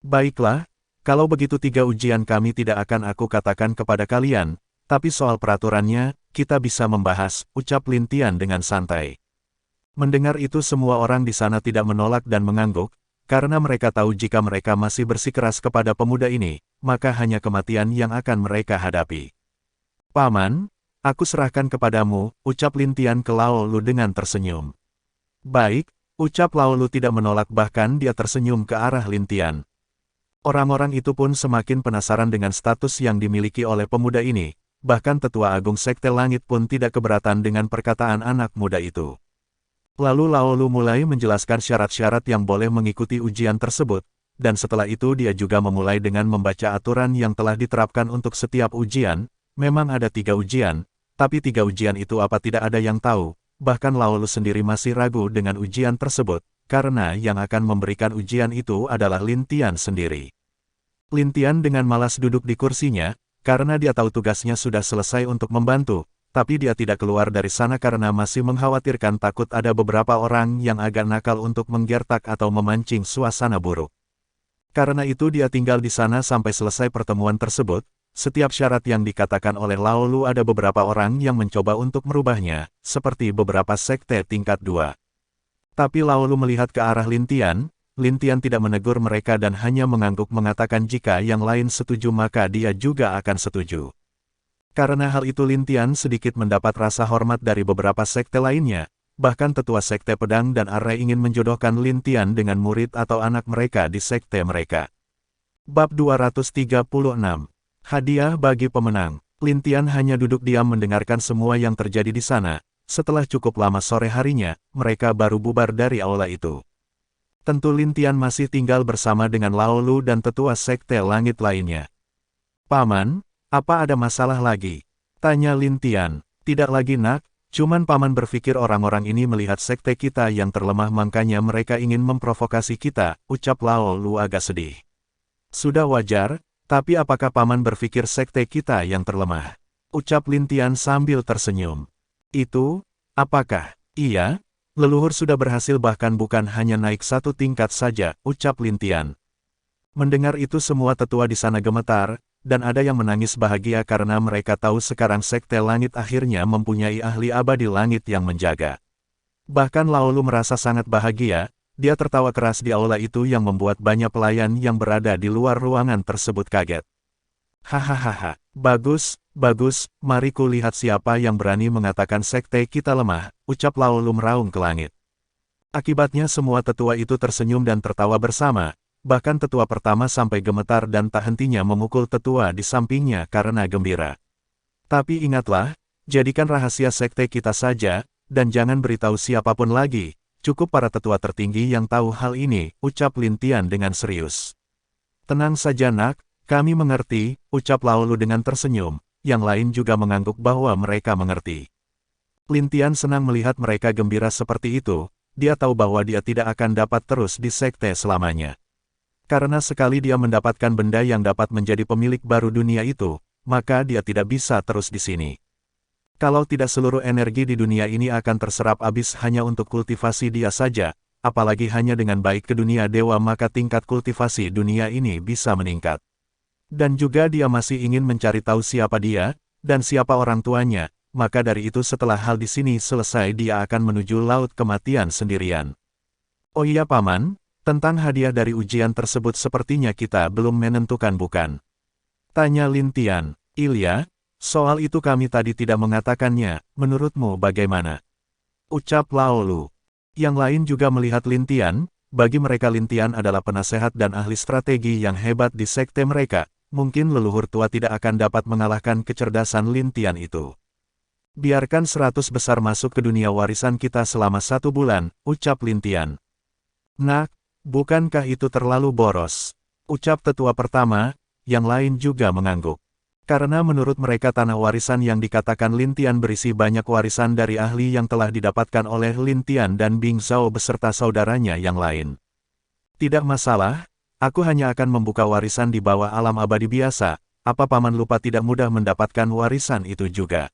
Baiklah, kalau begitu 3 ujian kami tidak akan aku katakan kepada kalian, tapi soal peraturannya, kita bisa membahas, ucap Lintian dengan santai. Mendengar itu semua orang di sana tidak menolak dan mengangguk, karena mereka tahu jika mereka masih bersikeras kepada pemuda ini, maka hanya kematian yang akan mereka hadapi. Paman, aku serahkan kepadamu, ucap Lintian ke Lao Lu dengan tersenyum. Baik, ucap Lao Lu tidak menolak bahkan dia tersenyum ke arah Lintian. Orang-orang itu pun semakin penasaran dengan status yang dimiliki oleh pemuda ini, bahkan tetua agung sekte langit pun tidak keberatan dengan perkataan anak muda itu. Lalu Lao Lu mulai menjelaskan syarat-syarat yang boleh mengikuti ujian tersebut, dan setelah itu dia juga memulai dengan membaca aturan yang telah diterapkan untuk setiap ujian. Memang ada 3 ujian, tapi 3 ujian itu apa tidak ada yang tahu, bahkan Lao Lu sendiri masih ragu dengan ujian tersebut, karena yang akan memberikan ujian itu adalah Lintian sendiri. Lintian dengan malas duduk di kursinya, karena dia tahu tugasnya sudah selesai untuk membantu, tapi dia tidak keluar dari sana karena masih mengkhawatirkan takut ada beberapa orang yang agak nakal untuk menggertak atau memancing suasana buruk. Karena itu dia tinggal di sana sampai selesai pertemuan tersebut. Setiap syarat yang dikatakan oleh Lao Lu ada beberapa orang yang mencoba untuk merubahnya, seperti beberapa sekte tingkat 2. Tapi Lao Lu melihat ke arah Lintian, Lintian tidak menegur mereka dan hanya mengangguk mengatakan jika yang lain setuju maka dia juga akan setuju. Karena hal itu Lintian sedikit mendapat rasa hormat dari beberapa sekte lainnya, bahkan tetua sekte pedang dan arai ingin menjodohkan Lintian dengan murid atau anak mereka di sekte mereka. Bab 236. Hadiah bagi pemenang. Lintian hanya duduk diam mendengarkan semua yang terjadi di sana. Setelah cukup lama sore harinya, mereka baru bubar dari aula itu. Tentu Lintian masih tinggal bersama dengan Lao Lu dan tetua sekte langit lainnya. Paman, apa ada masalah lagi? Tanya Lintian. Tidak lagi nak, cuman paman berpikir orang-orang ini melihat sekte kita yang terlemah makanya mereka ingin memprovokasi kita, ucap Lao Lu agak sedih. Sudah wajar, tapi apakah paman berpikir sekte kita yang terlemah? Ucap Lintian sambil tersenyum. Itu, apakah? Iya, leluhur sudah berhasil bahkan bukan hanya naik 1 tingkat saja, ucap Lintian. Mendengar itu semua tetua di sana gemetar, dan ada yang menangis bahagia karena mereka tahu sekarang sekte langit akhirnya mempunyai ahli abadi langit yang menjaga. Bahkan Lao Lu merasa sangat bahagia, dia tertawa keras di aula itu yang membuat banyak pelayan yang berada di luar ruangan tersebut kaget. Hahaha, bagus, bagus, mari ku lihat siapa yang berani mengatakan sekte kita lemah, ucap Lao Lu meraung ke langit. Akibatnya semua tetua itu tersenyum dan tertawa bersama, bahkan tetua pertama sampai gemetar dan tak hentinya memukul tetua di sampingnya karena gembira. Tapi ingatlah, jadikan rahasia sekte kita saja, dan jangan beritahu siapapun lagi, cukup para tetua tertinggi yang tahu hal ini, ucap Lin Tian dengan serius. Tenang saja nak, kami mengerti, ucap Lao Lu dengan tersenyum, yang lain juga mengangguk bahwa mereka mengerti. Lin Tian senang melihat mereka gembira seperti itu, dia tahu bahwa dia tidak akan dapat terus di sekte selamanya. Karena sekali dia mendapatkan benda yang dapat menjadi pemilik baru dunia itu, maka dia tidak bisa terus di sini. Kalau tidak seluruh energi di dunia ini akan terserap habis hanya untuk kultivasi dia saja, apalagi hanya dengan baik ke dunia dewa maka tingkat kultivasi dunia ini bisa meningkat. Dan juga dia masih ingin mencari tahu siapa dia, dan siapa orang tuanya, maka dari itu setelah hal di sini selesai dia akan menuju laut kematian sendirian. Oh iya paman, tentang hadiah dari ujian tersebut sepertinya kita belum menentukan bukan? Tanya Lin Tian. Ilya, soal itu kami tadi tidak mengatakannya, menurutmu bagaimana? Ucap Lao Lu. Yang lain juga melihat Lin Tian, bagi mereka Lin Tian adalah penasehat dan ahli strategi yang hebat di sekte mereka, mungkin leluhur tua tidak akan dapat mengalahkan kecerdasan Lin Tian itu. Biarkan 100 besar masuk ke dunia warisan kita selama 1 bulan, ucap Lin Tian. Nak, bukankah itu terlalu boros? Ucap tetua pertama, yang lain juga mengangguk. Karena menurut mereka tanah warisan yang dikatakan Lin Tian berisi banyak warisan dari ahli yang telah didapatkan oleh Lin Tian dan Bing Zhao beserta saudaranya yang lain. Tidak masalah, aku hanya akan membuka warisan di bawah alam abadi biasa, apa paman lupa tidak mudah mendapatkan warisan itu juga?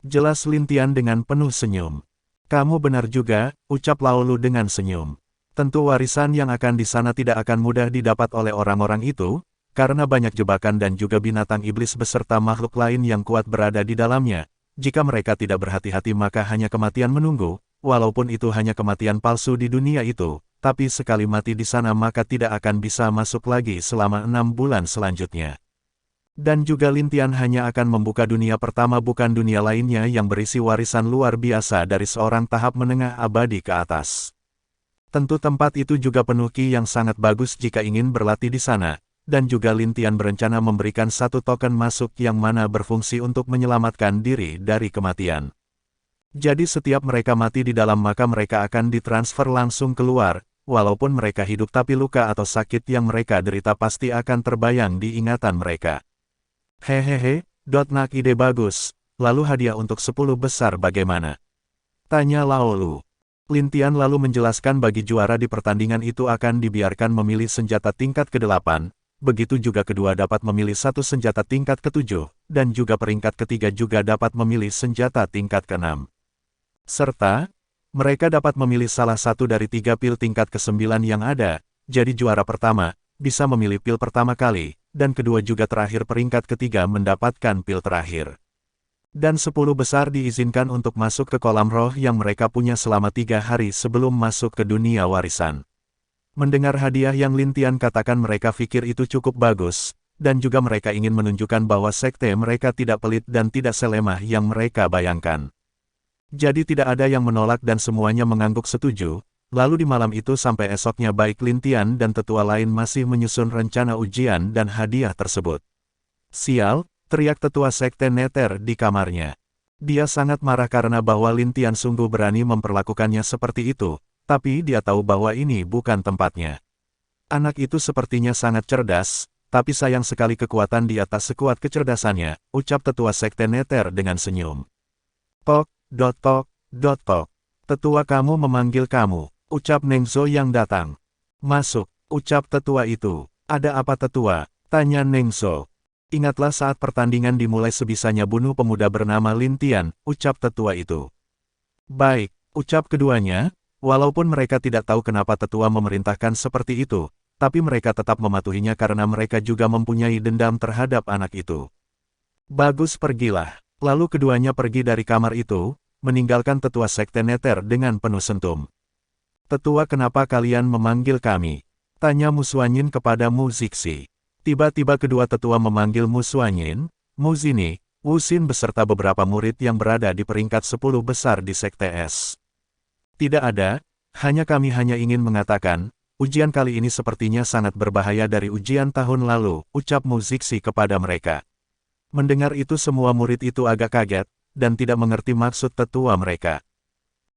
Jelas Lin Tian dengan penuh senyum. Kamu benar juga, ucap Lao Lu dengan senyum. Tentu warisan yang akan di sana tidak akan mudah didapat oleh orang-orang itu, karena banyak jebakan dan juga binatang iblis beserta makhluk lain yang kuat berada di dalamnya. Jika mereka tidak berhati-hati maka hanya kematian menunggu, walaupun itu hanya kematian palsu di dunia itu, tapi sekali mati di sana maka tidak akan bisa masuk lagi selama 6 bulan selanjutnya. Dan juga Lin Tian hanya akan membuka dunia pertama bukan dunia lainnya yang berisi warisan luar biasa dari seorang tahap menengah abadi ke atas. Tentu tempat itu juga penuh ki yang sangat bagus jika ingin berlatih di sana, dan juga Lin Tian berencana memberikan 1 token masuk yang mana berfungsi untuk menyelamatkan diri dari kematian. Jadi setiap mereka mati di dalam maka mereka akan ditransfer langsung keluar, walaupun mereka hidup tapi luka atau sakit yang mereka derita pasti akan terbayang di ingatan mereka. Hehehe, nak ide bagus, lalu hadiah untuk 10 besar bagaimana? Tanya Lao Lu. Lin Tian lalu menjelaskan bagi juara di pertandingan itu akan dibiarkan memilih senjata tingkat ke-8, begitu juga kedua dapat memilih 1 senjata tingkat ke-7, dan juga peringkat ketiga juga dapat memilih senjata tingkat ke-6. Serta, mereka dapat memilih salah satu dari 3 pil tingkat ke-9 yang ada, jadi juara pertama, bisa memilih pil pertama kali, dan kedua juga terakhir peringkat ketiga mendapatkan pil terakhir. Dan 10 besar diizinkan untuk masuk ke kolam roh yang mereka punya selama 3 hari sebelum masuk ke dunia warisan. Mendengar hadiah yang Lin Tian katakan mereka pikir itu cukup bagus, dan juga mereka ingin menunjukkan bahwa sekte mereka tidak pelit dan tidak selemah yang mereka bayangkan. Jadi tidak ada yang menolak dan semuanya mengangguk setuju, lalu di malam itu sampai esoknya baik Lin Tian dan tetua lain masih menyusun rencana ujian dan hadiah tersebut. Sial! Teriak tetua sekte Nether di kamarnya. Dia sangat marah karena bahwa Lin Tian sungguh berani memperlakukannya seperti itu, tapi dia tahu bahwa ini bukan tempatnya. Anak itu sepertinya sangat cerdas, tapi sayang sekali kekuatan di atas sekuat kecerdasannya, ucap tetua sekte Nether dengan senyum. Tok. Tetua kamu memanggil kamu, ucap Neng Zhou yang datang. Masuk, ucap tetua itu. Ada apa tetua? Tanya Neng Zhou. Ingatlah saat pertandingan dimulai sebisanya bunuh pemuda bernama Lin Tian, ucap tetua itu. Baik, ucap keduanya, walaupun mereka tidak tahu kenapa tetua memerintahkan seperti itu, tapi mereka tetap mematuhinya karena mereka juga mempunyai dendam terhadap anak itu. Bagus pergilah. Lalu keduanya pergi dari kamar itu, meninggalkan tetua sekte Nether dengan penuh sentum. Tetua kenapa kalian memanggil kami? Tanya Mu Xuanyin kepada Mu Zixi. Tiba-tiba kedua tetua memanggil Mu Xuanyin, Mu Zini, Wu Xin beserta beberapa murid yang berada di peringkat 10 besar di Sekte Es. Tidak ada, Hanya kami hanya ingin mengatakan, ujian kali ini sepertinya sangat berbahaya dari ujian tahun lalu, ucap Mu Zixi kepada mereka. Mendengar itu semua murid itu agak kaget, dan tidak mengerti maksud tetua mereka.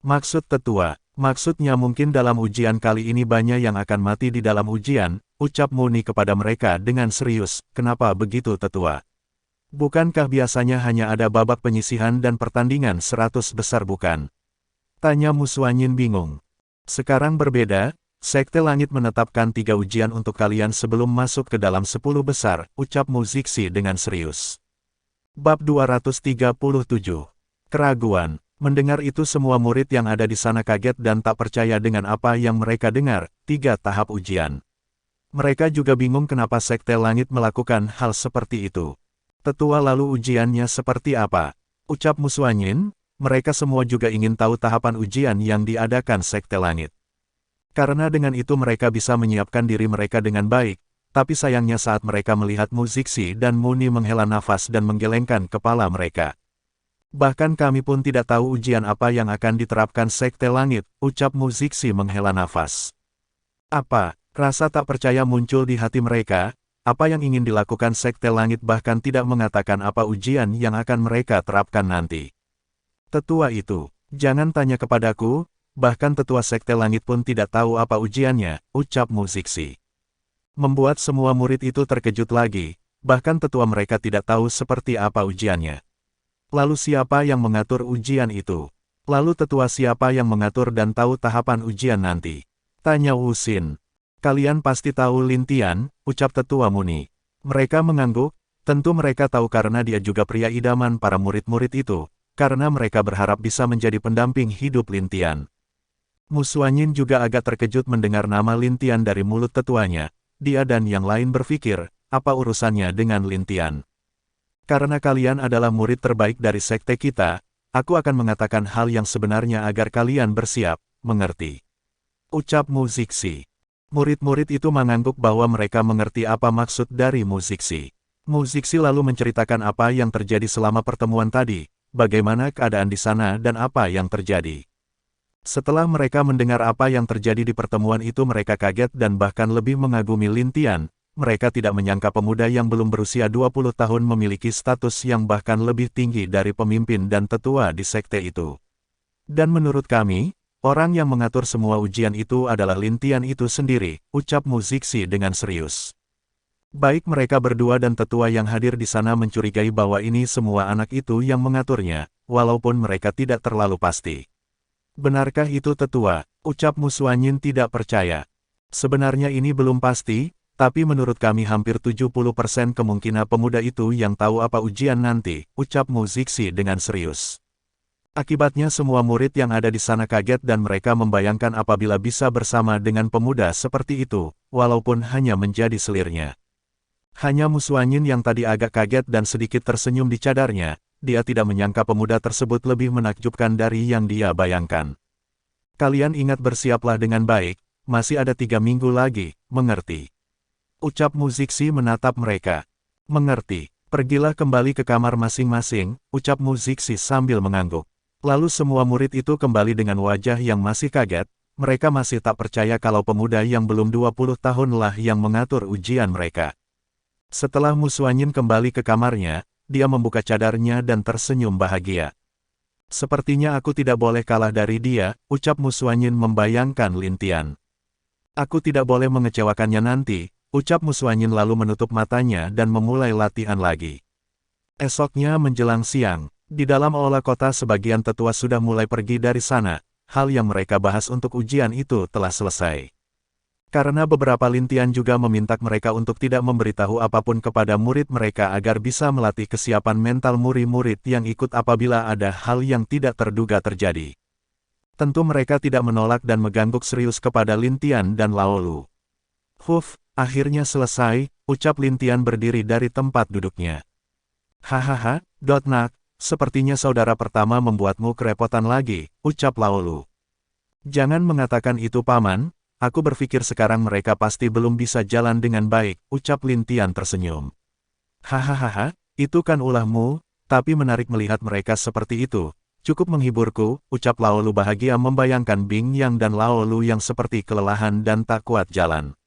Maksud tetua, maksudnya mungkin dalam ujian kali ini banyak yang akan mati di dalam ujian, ucap Muni kepada mereka dengan serius, kenapa begitu tetua? Bukankah biasanya hanya ada babak penyisihan dan pertandingan 100 besar bukan? Tanya Mu Suanyin bingung. Sekarang berbeda, Sekte Langit menetapkan 3 ujian untuk kalian sebelum masuk ke dalam 10 besar, ucap Mu Zixi dengan serius. Bab 237. Keraguan. Mendengar itu semua murid yang ada di sana kaget dan tak percaya dengan apa yang mereka dengar, 3 tahap ujian. Mereka juga bingung kenapa Sekte Langit melakukan hal seperti itu. Tetua lalu ujiannya seperti apa? Ucap Mu Suanyin, mereka semua juga ingin tahu tahapan ujian yang diadakan Sekte Langit. Karena dengan itu mereka bisa menyiapkan diri mereka dengan baik, tapi sayangnya saat mereka melihat Mu Zixi dan Muni menghela nafas dan menggelengkan kepala mereka. Bahkan kami pun tidak tahu ujian apa yang akan diterapkan Sekte Langit, ucap Mu Zixi menghela nafas. Apa, rasa tak percaya muncul di hati mereka, apa yang ingin dilakukan Sekte Langit bahkan tidak mengatakan apa ujian yang akan mereka terapkan nanti. Tetua itu, jangan tanya kepadaku, bahkan tetua Sekte Langit pun tidak tahu apa ujiannya, ucap Mu Zixi. Membuat semua murid itu terkejut lagi, bahkan tetua mereka tidak tahu seperti apa ujiannya. Lalu siapa yang mengatur ujian itu? Lalu tetua siapa yang mengatur dan tahu tahapan ujian nanti? Tanya Wu Xin. Kalian pasti tahu Lin Tian, ucap tetua Muni. Mereka mengangguk, tentu mereka tahu karena dia juga pria idaman para murid-murid itu, karena mereka berharap bisa menjadi pendamping hidup Lin Tian. Mu Suanyin juga agak terkejut mendengar nama Lin Tian dari mulut tetuanya. Dia dan yang lain berpikir, apa urusannya dengan Lin Tian? Karena kalian adalah murid terbaik dari sekte kita, aku akan mengatakan hal yang sebenarnya agar kalian bersiap, mengerti. Ucap Mu Zixi. Murid-murid itu mengangguk bahwa mereka mengerti apa maksud dari Mu Zixi. Mu Zixi lalu menceritakan apa yang terjadi selama pertemuan tadi, bagaimana keadaan di sana dan apa yang terjadi. Setelah mereka mendengar apa yang terjadi di pertemuan itu mereka kaget dan bahkan lebih mengagumi Lin Tian, mereka tidak menyangka pemuda yang belum berusia 20 tahun memiliki status yang bahkan lebih tinggi dari pemimpin dan tetua di sekte itu. Dan menurut kami, orang yang mengatur semua ujian itu adalah Lin Tian itu sendiri, ucap Mu Zixi dengan serius. Baik mereka berdua dan tetua yang hadir di sana mencurigai bahwa ini semua anak itu yang mengaturnya, walaupun mereka tidak terlalu pasti. Benarkah itu tetua? Ucap Mu Suanyin tidak percaya. Sebenarnya ini belum pasti, tapi menurut kami hampir 70% kemungkinan pemuda itu yang tahu apa ujian nanti, ucap Mu Zixi dengan serius. Akibatnya semua murid yang ada di sana kaget dan mereka membayangkan apabila bisa bersama dengan pemuda seperti itu, walaupun hanya menjadi selirnya. Hanya Mu Suanyin yang tadi agak kaget dan sedikit tersenyum di cadarnya. Dia tidak menyangka pemuda tersebut lebih menakjubkan dari yang dia bayangkan. Kalian ingat bersiaplah dengan baik, masih ada 3 minggu lagi, mengerti? Ucap Mu Zixi menatap mereka. Mengerti, pergilah kembali ke kamar masing-masing, ucap Mu Zixi sambil mengangguk. Lalu semua murid itu kembali dengan wajah yang masih kaget, mereka masih tak percaya kalau pemuda yang belum 20 tahunlah yang mengatur ujian mereka. Setelah Mu Suanyin kembali ke kamarnya, dia membuka cadarnya dan tersenyum bahagia. Sepertinya aku tidak boleh kalah dari dia, ucap Mu Suanyin membayangkan Lin Tian. Aku tidak boleh mengecewakannya nanti, ucap Mu Suanyin lalu menutup matanya dan memulai latihan lagi. Esoknya menjelang siang, di dalam aula kota sebagian tetua sudah mulai pergi dari sana, hal yang mereka bahas untuk ujian itu telah selesai. Karena beberapa Lin Tian juga meminta mereka untuk tidak memberitahu apapun kepada murid mereka agar bisa melatih kesiapan mental murid-murid yang ikut apabila ada hal yang tidak terduga terjadi. Tentu mereka tidak menolak dan mengangguk serius kepada Lin Tian dan Lao Lu. Huf, akhirnya selesai, ucap Lin Tian berdiri dari tempat duduknya. Hahaha, Dotnak, sepertinya saudara pertama membuatmu kerepotan lagi, ucap Lao Lu. Jangan mengatakan itu paman. Aku berpikir sekarang mereka pasti belum bisa jalan dengan baik, ucap Lin Tian tersenyum. Hahaha, itu kan ulahmu, tapi menarik melihat mereka seperti itu, Cukup menghiburku, ucap Lao Lu bahagia membayangkan Bing Yang dan Lao Lu yang seperti kelelahan dan tak kuat jalan.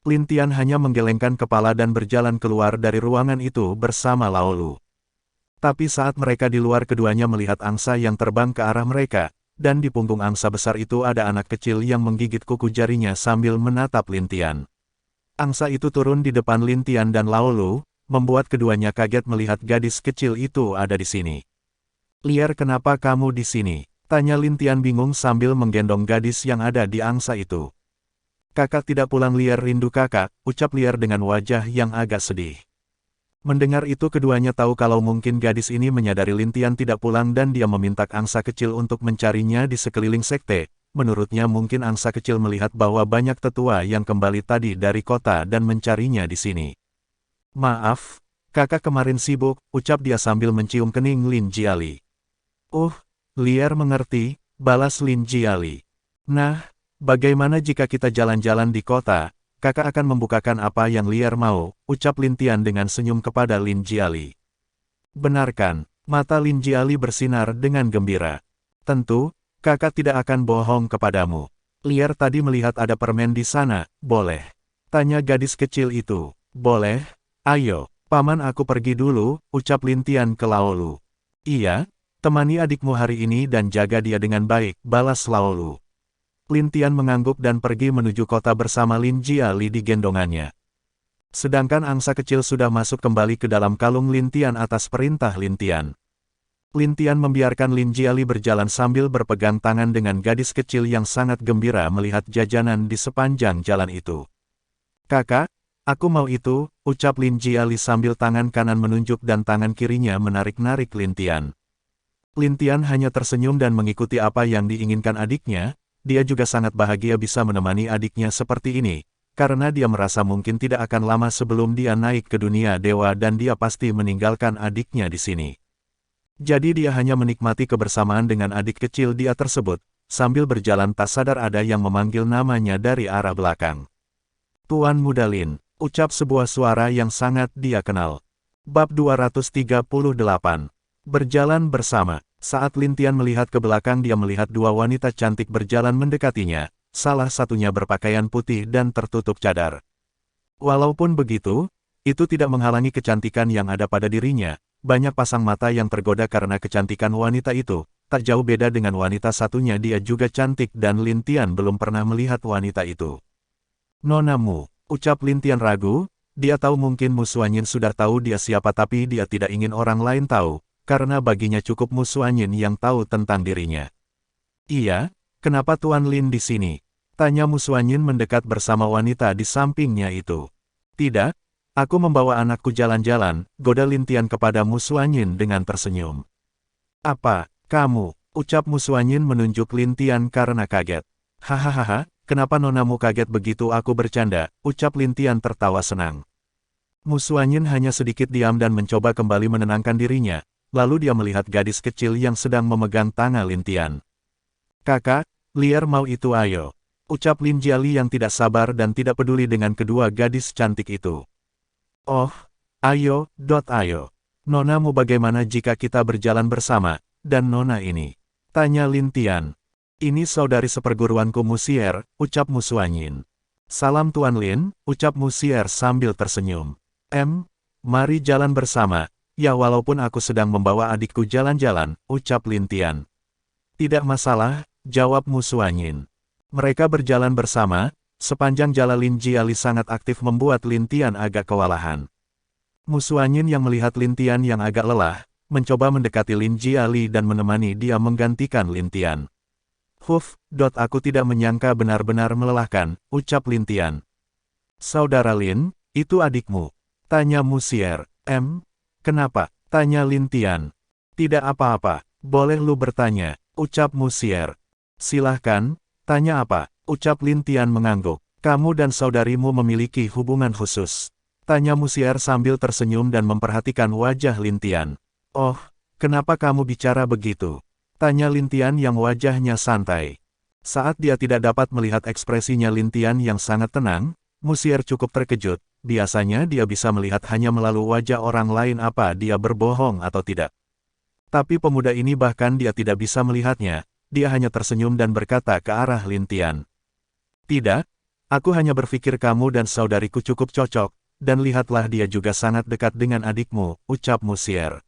Lin Tian hanya menggelengkan kepala dan berjalan keluar dari ruangan itu bersama Lao Lu. Tapi saat mereka di luar keduanya melihat angsa yang terbang ke arah mereka, dan di punggung angsa besar itu ada anak kecil yang menggigit kuku jarinya sambil menatap Lin Tian. Angsa itu turun di depan Lin Tian dan Lao Lu, membuat keduanya kaget melihat gadis kecil itu ada di sini. "Lier, kenapa kamu di sini?" tanya Lin Tian bingung sambil menggendong gadis yang ada di angsa itu. "Kakak tidak pulang." "Lier rindu kakak," ucap Lier dengan wajah yang agak sedih. Mendengar itu keduanya tahu kalau mungkin gadis ini menyadari Lin Tian tidak pulang dan dia meminta angsa kecil untuk mencarinya di sekeliling sekte. Menurutnya mungkin angsa kecil melihat bahwa banyak tetua yang kembali tadi dari kota dan mencarinya di sini. "Maaf, kakak kemarin sibuk," ucap dia sambil mencium kening Lin Jiali. Lier mengerti," balas Lin Jiali. "Nah, bagaimana jika kita jalan-jalan di kota? Kakak akan membukakan apa yang Lier mau," ucap Lin Tian dengan senyum kepada Lin Jiali. "Benarkan?" Mata Lin Jiali bersinar dengan gembira. "Tentu, kakak tidak akan bohong kepadamu. Lier tadi melihat ada permen di sana, boleh?" tanya gadis kecil itu. "Boleh, ayo, paman aku pergi dulu," ucap Lin Tian ke Lao Lu. "Iya, temani adikmu hari ini dan jaga dia dengan baik," balas Lao Lu. Lin Tian mengangguk dan pergi menuju kota bersama Lin Jiali di gendongannya. Sedangkan angsa kecil sudah masuk kembali ke dalam kalung Lin Tian atas perintah Lin Tian. Lin Tian membiarkan Lin Jiali berjalan sambil berpegang tangan dengan gadis kecil yang sangat gembira melihat jajanan di sepanjang jalan itu. "Kakak, aku mau itu," ucap Lin Jiali sambil tangan kanan menunjuk dan tangan kirinya menarik-narik Lin Tian. Lin Tian hanya tersenyum dan mengikuti apa yang diinginkan adiknya. Dia juga sangat bahagia bisa menemani adiknya seperti ini, karena dia merasa mungkin tidak akan lama sebelum dia naik ke dunia dewa dan dia pasti meninggalkan adiknya di sini. Jadi dia hanya menikmati kebersamaan dengan adik kecil dia tersebut, sambil berjalan tak sadar ada yang memanggil namanya dari arah belakang. "Tuan Muda Lin," ucap sebuah suara yang sangat dia kenal. Bab 238. Berjalan bersama. Saat Lin Tian melihat ke belakang dia melihat dua wanita cantik berjalan mendekatinya, salah satunya berpakaian putih dan tertutup cadar. Walaupun begitu, itu tidak menghalangi kecantikan yang ada pada dirinya. Banyak pasang mata yang tergoda karena kecantikan wanita itu. Tak jauh beda dengan wanita satunya, dia juga cantik dan Lin Tian belum pernah melihat wanita itu. "Nona Mu," ucap Lin Tian ragu. Dia tahu mungkin Mu Suanyin sudah tahu dia siapa tapi dia tidak ingin orang lain tahu, karena baginya cukup Mu Suanyin yang tahu tentang dirinya. "Iya, kenapa Tuan Lin di sini?" tanya Mu Suanyin mendekat bersama wanita di sampingnya itu. "Tidak, aku membawa anakku jalan-jalan," goda Lin Tian kepada Mu Suanyin dengan tersenyum. "Apa, kamu?" ucap Mu Suanyin menunjuk Lin Tian karena kaget. "Hahaha, kenapa nonamu kaget begitu?" "Aku bercanda," ucap Lin Tian tertawa senang. Mu Suanyin hanya sedikit diam dan mencoba kembali menenangkan dirinya. Lalu dia melihat gadis kecil yang sedang memegang tangan Lin Tian. "Kakak, Lier mau itu, ayo," ucap Lin Jiali yang tidak sabar dan tidak peduli dengan kedua gadis cantik itu. "Oh, ayo, ayo. Nona mau bagaimana jika kita berjalan bersama, dan nona ini?" tanya Lin Tian. "Ini saudari seperguruanku Musier," ucap Mu Suanyin. "Salam Tuan Lin," ucap Musier sambil tersenyum. Mari jalan bersama." "Ya, walaupun aku sedang membawa adikku jalan-jalan," ucap Lin Tian. "Tidak masalah," jawab Mu Suanyin. Mereka berjalan bersama, sepanjang jalan Lin Jiali sangat aktif membuat Lin Tian agak kewalahan. Mu Suanyin yang melihat Lin Tian yang agak lelah, mencoba mendekati Lin Jiali dan menemani dia menggantikan Lin Tian. Aku tidak menyangka benar-benar melelahkan," ucap Lin Tian. "Saudara Lin, itu adikmu?" tanya Musier. Kenapa?" tanya Lin Tian. "Tidak apa-apa, boleh lu bertanya," ucap Musier. "Silahkan, tanya apa?" ucap Lin Tian mengangguk. "Kamu dan saudarimu memiliki hubungan khusus?" tanya Musier sambil tersenyum dan memperhatikan wajah Lin Tian. "Oh, kenapa kamu bicara begitu?" tanya Lin Tian yang wajahnya santai. Saat dia tidak dapat melihat ekspresinya Lin Tian yang sangat tenang, Musier cukup terkejut. Biasanya dia bisa melihat hanya melalui wajah orang lain apa dia berbohong atau tidak. Tapi pemuda ini bahkan dia tidak bisa melihatnya, dia hanya tersenyum dan berkata ke arah Lin Tian. Tidak, aku hanya berpikir kamu dan saudariku cukup cocok, dan lihatlah dia juga sangat dekat dengan adikmu, ucap Musier.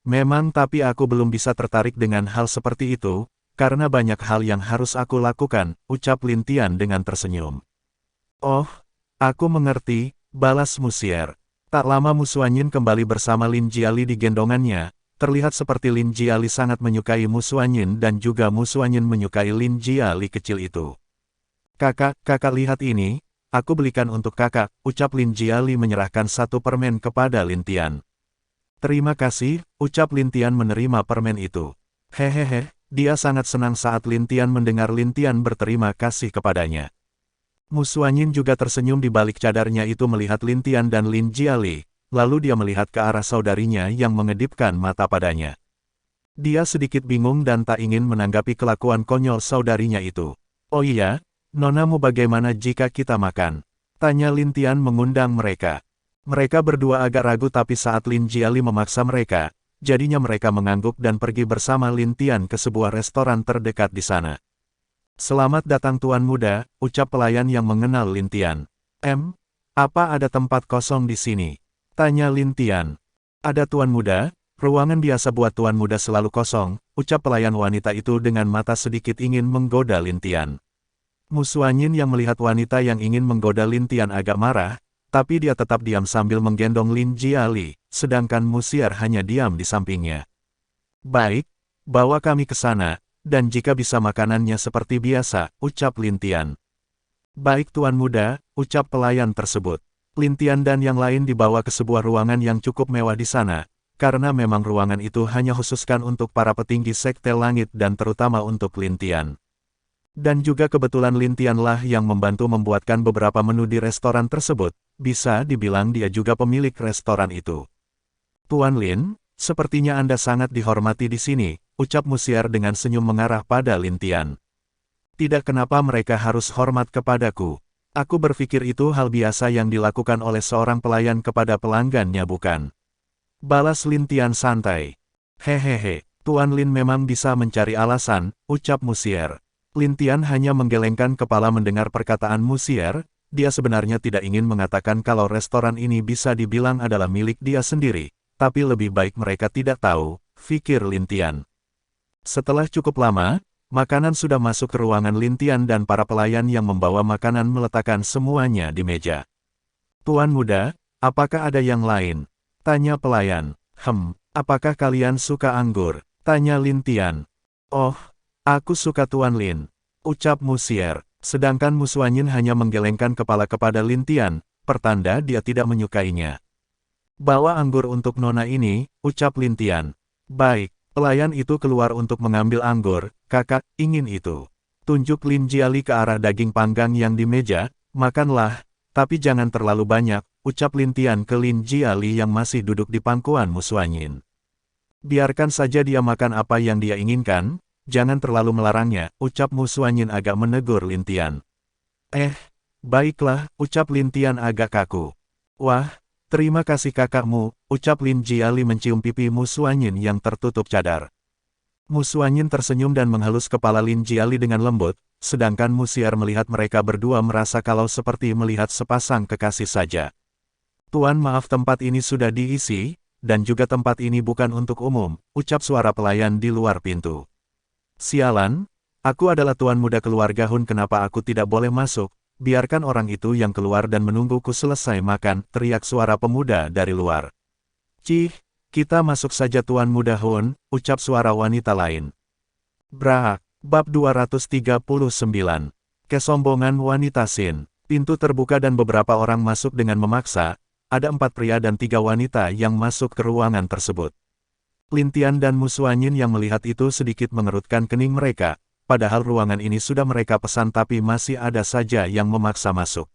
Memang tapi aku belum bisa tertarik dengan hal seperti itu, karena banyak hal yang harus aku lakukan, ucap Lin Tian dengan tersenyum. Oh, aku mengerti, balas Musier. Tak lama Mu Xuanyin kembali bersama Lin Jiali di gendongannya, terlihat seperti Lin Jiali sangat menyukai Mu Xuanyin dan juga Mu Xuanyin menyukai Lin Jiali kecil itu. Kakak lihat ini, aku belikan untuk kakak, ucap Lin Jiali menyerahkan satu permen kepada Lin Tian. Terima kasih, ucap Lin Tian menerima permen itu. Hehehe, dia sangat senang saat Lin Tian mendengar Lin Tian berterima kasih kepadanya. Mu Xuanyin juga tersenyum di balik cadarnya itu melihat Lin Tian dan Lin Jiali, lalu dia melihat ke arah saudarinya yang mengedipkan mata padanya. Dia sedikit bingung dan tak ingin menanggapi kelakuan konyol saudarinya itu. Oh iya, nonamu bagaimana jika kita makan? Tanya Lin Tian mengundang mereka. Mereka berdua agak ragu tapi saat Lin Jiali memaksa mereka, jadinya mereka mengangguk dan pergi bersama Lin Tian ke sebuah restoran terdekat di sana. Selamat datang Tuan Muda, ucap pelayan yang mengenal Lin Tian. Apa ada tempat kosong di sini? Tanya Lin Tian. Ada Tuan Muda, ruangan biasa buat Tuan Muda selalu kosong, ucap pelayan wanita itu dengan mata sedikit ingin menggoda Lin Tian. Mu Xuanyin yang melihat wanita yang ingin menggoda Lin Tian agak marah, tapi dia tetap diam sambil menggendong Lin Jiali, sedangkan Musier hanya diam di sampingnya. Baik, bawa kami ke sana. Dan jika bisa makanannya seperti biasa, ucap Lin Tian. Baik Tuan Muda, ucap pelayan tersebut. Lin Tian dan yang lain dibawa ke sebuah ruangan yang cukup mewah di sana, karena memang ruangan itu hanya khususkan untuk para petinggi sekte langit dan terutama untuk Lin Tian. Dan juga kebetulan Lin Tian lah yang membantu membuatkan beberapa menu di restoran tersebut, bisa dibilang dia juga pemilik restoran itu. Tuan Lin, sepertinya Anda sangat dihormati di sini, ucap Musier dengan senyum mengarah pada Lin Tian. Tidak kenapa mereka harus hormat kepadaku. Aku berpikir itu hal biasa yang dilakukan oleh seorang pelayan kepada pelanggannya bukan? Balas Lin Tian santai. Hehehe, Tuan Lin memang bisa mencari alasan, ucap Musier. Lin Tian hanya menggelengkan kepala mendengar perkataan Musier, dia sebenarnya tidak ingin mengatakan kalau restoran ini bisa dibilang adalah milik dia sendiri, tapi lebih baik mereka tidak tahu, pikir Lin Tian. Setelah cukup lama, makanan sudah masuk ke ruangan Lin Tian dan para pelayan yang membawa makanan meletakkan semuanya di meja. Tuan Muda, apakah ada yang lain? Tanya pelayan. Apakah kalian suka anggur? Tanya Lin Tian. Oh, aku suka Tuan Lin, ucap Musier. Sedangkan Mu Xuanyin hanya menggelengkan kepala kepada Lin Tian, pertanda dia tidak menyukainya. Bawa anggur untuk nona ini, ucap Lin Tian. Baik. Pelayan itu keluar untuk mengambil anggur, kakak, ingin itu. Tunjuk Lin Jiali ke arah daging panggang yang di meja, makanlah, tapi jangan terlalu banyak, ucap Lin Tian ke Lin Jiali yang masih duduk di pangkuan Mu Xuanyin. Biarkan saja dia makan apa yang dia inginkan, jangan terlalu melarangnya, ucap Mu Xuanyin agak menegur Lin Tian. Baiklah, ucap Lin Tian agak kaku. Wah, terima kasih kakakmu, ucap Lin Jiali mencium pipi Mu Xuanyin yang tertutup cadar. Mu Xuanyin tersenyum dan menghalus kepala Lin Jiali dengan lembut, sedangkan Musier melihat mereka berdua merasa kalau seperti melihat sepasang kekasih saja. Tuan maaf tempat ini sudah diisi, dan juga tempat ini bukan untuk umum, ucap suara pelayan di luar pintu. Sialan, aku adalah Tuan Muda keluarga Hun kenapa aku tidak boleh masuk? Biarkan orang itu yang keluar dan menungguku selesai makan, teriak suara pemuda dari luar. Cih, kita masuk saja Tuan Muda Hun, ucap suara wanita lain. Brak, bab 239. Kesombongan wanita Sin. Pintu terbuka dan beberapa orang masuk dengan memaksa, ada 4 pria dan 3 wanita yang masuk ke ruangan tersebut. Lin Tian dan Mu Xuanyin yang melihat itu sedikit mengerutkan kening mereka. Padahal ruangan ini sudah mereka pesan tapi masih ada saja yang memaksa masuk.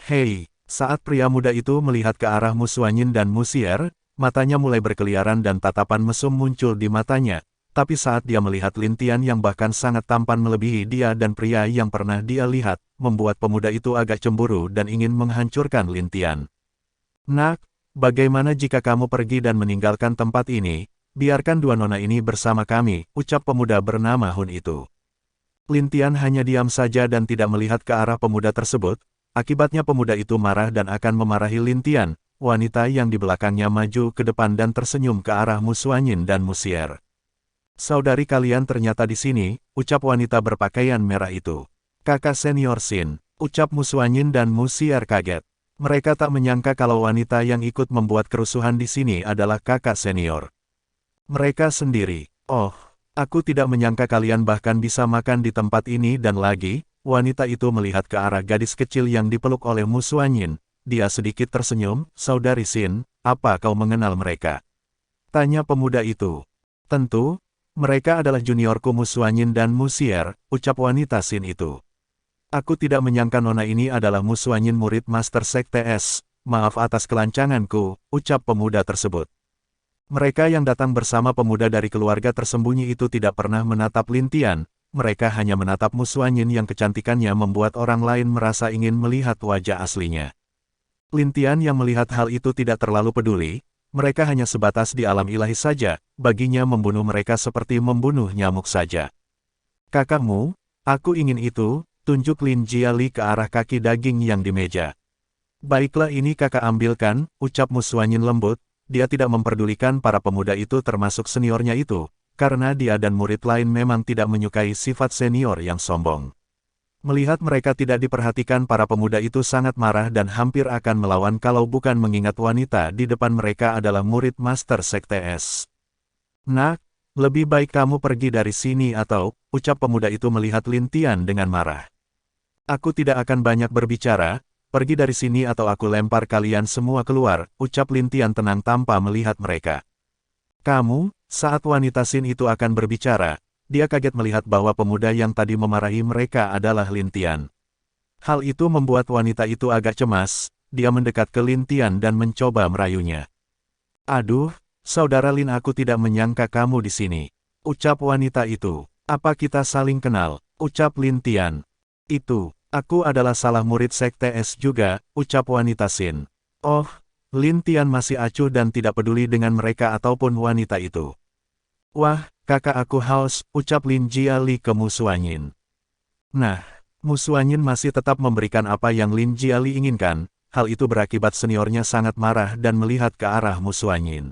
Hei, saat pria muda itu melihat ke arah Mu Xuanyin dan Musier, matanya mulai berkeliaran dan tatapan mesum muncul di matanya. Tapi saat dia melihat Lin Tian yang bahkan sangat tampan melebihi dia dan pria yang pernah dia lihat, membuat pemuda itu agak cemburu dan ingin menghancurkan Lin Tian. Nak, bagaimana jika kamu pergi dan meninggalkan tempat ini? Biarkan dua nona ini bersama kami, ucap pemuda bernama Hun itu. Lin Tian hanya diam saja dan tidak melihat ke arah pemuda tersebut, akibatnya pemuda itu marah dan akan memarahi Lin Tian. Wanita yang di belakangnya maju ke depan dan tersenyum ke arah Mu Xuanyin dan Mu Xier. Saudari kalian ternyata di sini, ucap wanita berpakaian merah itu. Kakak senior Xin, ucap Mu Xuanyin dan Mu Xier kaget. Mereka tak menyangka kalau wanita yang ikut membuat kerusuhan di sini adalah kakak senior mereka sendiri. Oh, aku tidak menyangka kalian bahkan bisa makan di tempat ini dan lagi, wanita itu melihat ke arah gadis kecil yang dipeluk oleh Mu Xuanyin. Dia sedikit tersenyum, saudari Xin, apa kau mengenal mereka? Tanya pemuda itu. Tentu, mereka adalah juniorku Mu Xuanyin dan Mu Xier, ucap wanita Xin itu. Aku tidak menyangka nona ini adalah Mu Xuanyin murid Master Sekte S. Maaf atas kelancanganku, ucap pemuda tersebut. Mereka yang datang bersama pemuda dari keluarga tersembunyi itu tidak pernah menatap Lin Tian, mereka hanya menatap Mu Xuanyin yang kecantikannya membuat orang lain merasa ingin melihat wajah aslinya. Lin Tian yang melihat hal itu tidak terlalu peduli, mereka hanya sebatas di alam ilahi saja, baginya membunuh mereka seperti membunuh nyamuk saja. Kakakmu, aku ingin itu, tunjuk Lin Jiali ke arah kaki daging yang di meja. Baiklah ini kakak ambilkan, ucap Mu Xuanyin lembut, dia tidak memperdulikan para pemuda itu termasuk seniornya itu, karena dia dan murid lain memang tidak menyukai sifat senior yang sombong. Melihat mereka tidak diperhatikan para pemuda itu sangat marah dan hampir akan melawan kalau bukan mengingat wanita di depan mereka adalah murid Master Sekte S. Nak, lebih baik kamu pergi dari sini atau, ucap pemuda itu melihat Lin Tian dengan marah. Aku tidak akan banyak berbicara, pergi dari sini atau aku lempar kalian semua keluar, ucap Lin Tian tenang tanpa melihat mereka. Kamu, saat wanita Xin itu akan berbicara, dia kaget melihat bahwa pemuda yang tadi memarahi mereka adalah Lin Tian. Hal itu membuat wanita itu agak cemas, dia mendekat ke Lin Tian dan mencoba merayunya. Aduh, saudara Lin aku tidak menyangka kamu di sini. Ucap wanita itu. Apa kita saling kenal? Ucap Lin Tian. Itu, aku adalah salah murid Sekte S juga, ucap wanita Xin. Oh, Lin Tian masih acuh dan tidak peduli dengan mereka ataupun wanita itu. Wah, kakak aku haus, ucap Lin Jiali ke Mu Xuanyin. Nah, Mu Xuanyin masih tetap memberikan apa yang Lin Jiali inginkan, hal itu berakibat seniornya sangat marah dan melihat ke arah Mu Xuanyin.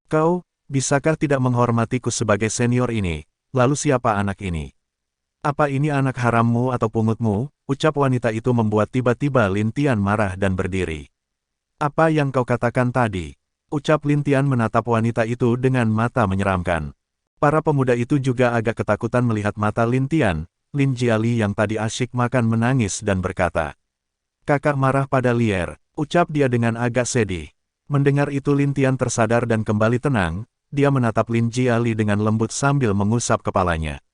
Kau, bisakah tidak menghormatiku sebagai senior ini? Lalu siapa anak ini? Apa ini anak harammu atau pungutmu? Ucap wanita itu membuat tiba-tiba Lin Tian marah dan berdiri. Apa yang kau katakan tadi? Ucap Lin Tian menatap wanita itu dengan mata menyeramkan. Para pemuda itu juga agak ketakutan melihat mata Lin Tian. Lin Jiali yang tadi asyik makan menangis dan berkata, "Kakak marah pada Lier," ucap dia dengan agak sedih. Mendengar itu Lin Tian tersadar dan kembali tenang, dia menatap Lin Jiali dengan lembut sambil mengusap kepalanya.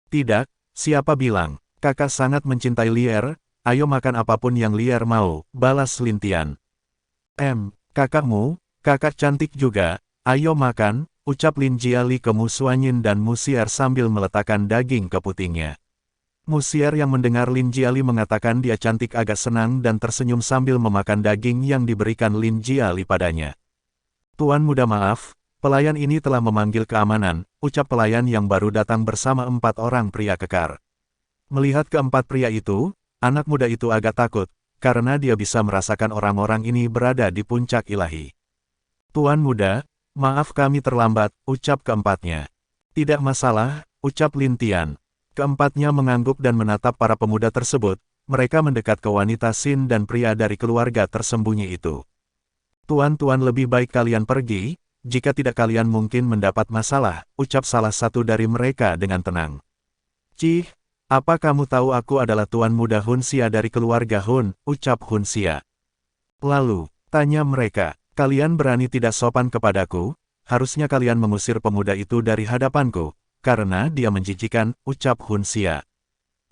"Tidak, siapa bilang, kakak sangat mencintai Lier, ayo makan apapun yang Lier mau," balas Lin Tian. Kakakmu, kakak cantik juga, ayo makan," ucap Lin Jiali ke Mu Xuanyin dan Mu Xier sambil meletakkan daging ke putingnya. Mu Xier yang mendengar Lin Jiali mengatakan dia cantik agak senang dan tersenyum sambil memakan daging yang diberikan Lin Jiali padanya. "Tuan muda maaf, pelayan ini telah memanggil keamanan," ucap pelayan yang baru datang bersama 4 orang pria kekar. Melihat keempat pria itu, anak muda itu agak takut, karena dia bisa merasakan orang-orang ini berada di puncak ilahi. "Tuan muda, maaf kami terlambat," ucap keempatnya. "Tidak masalah," ucap Lin Tian. Keempatnya mengangguk dan menatap para pemuda tersebut, mereka mendekat ke wanita Xin dan pria dari keluarga tersembunyi itu. "Tuan-tuan lebih baik kalian pergi, jika tidak kalian mungkin mendapat masalah," ucap salah satu dari mereka dengan tenang. "Cih, apa kamu tahu aku adalah Tuan Muda Hun Xia dari keluarga Hun," ucap Hun Xia. Lalu, tanya mereka, "Kalian berani tidak sopan kepadaku? Harusnya kalian mengusir pemuda itu dari hadapanku, karena dia menjijikan," ucap Hun Xia.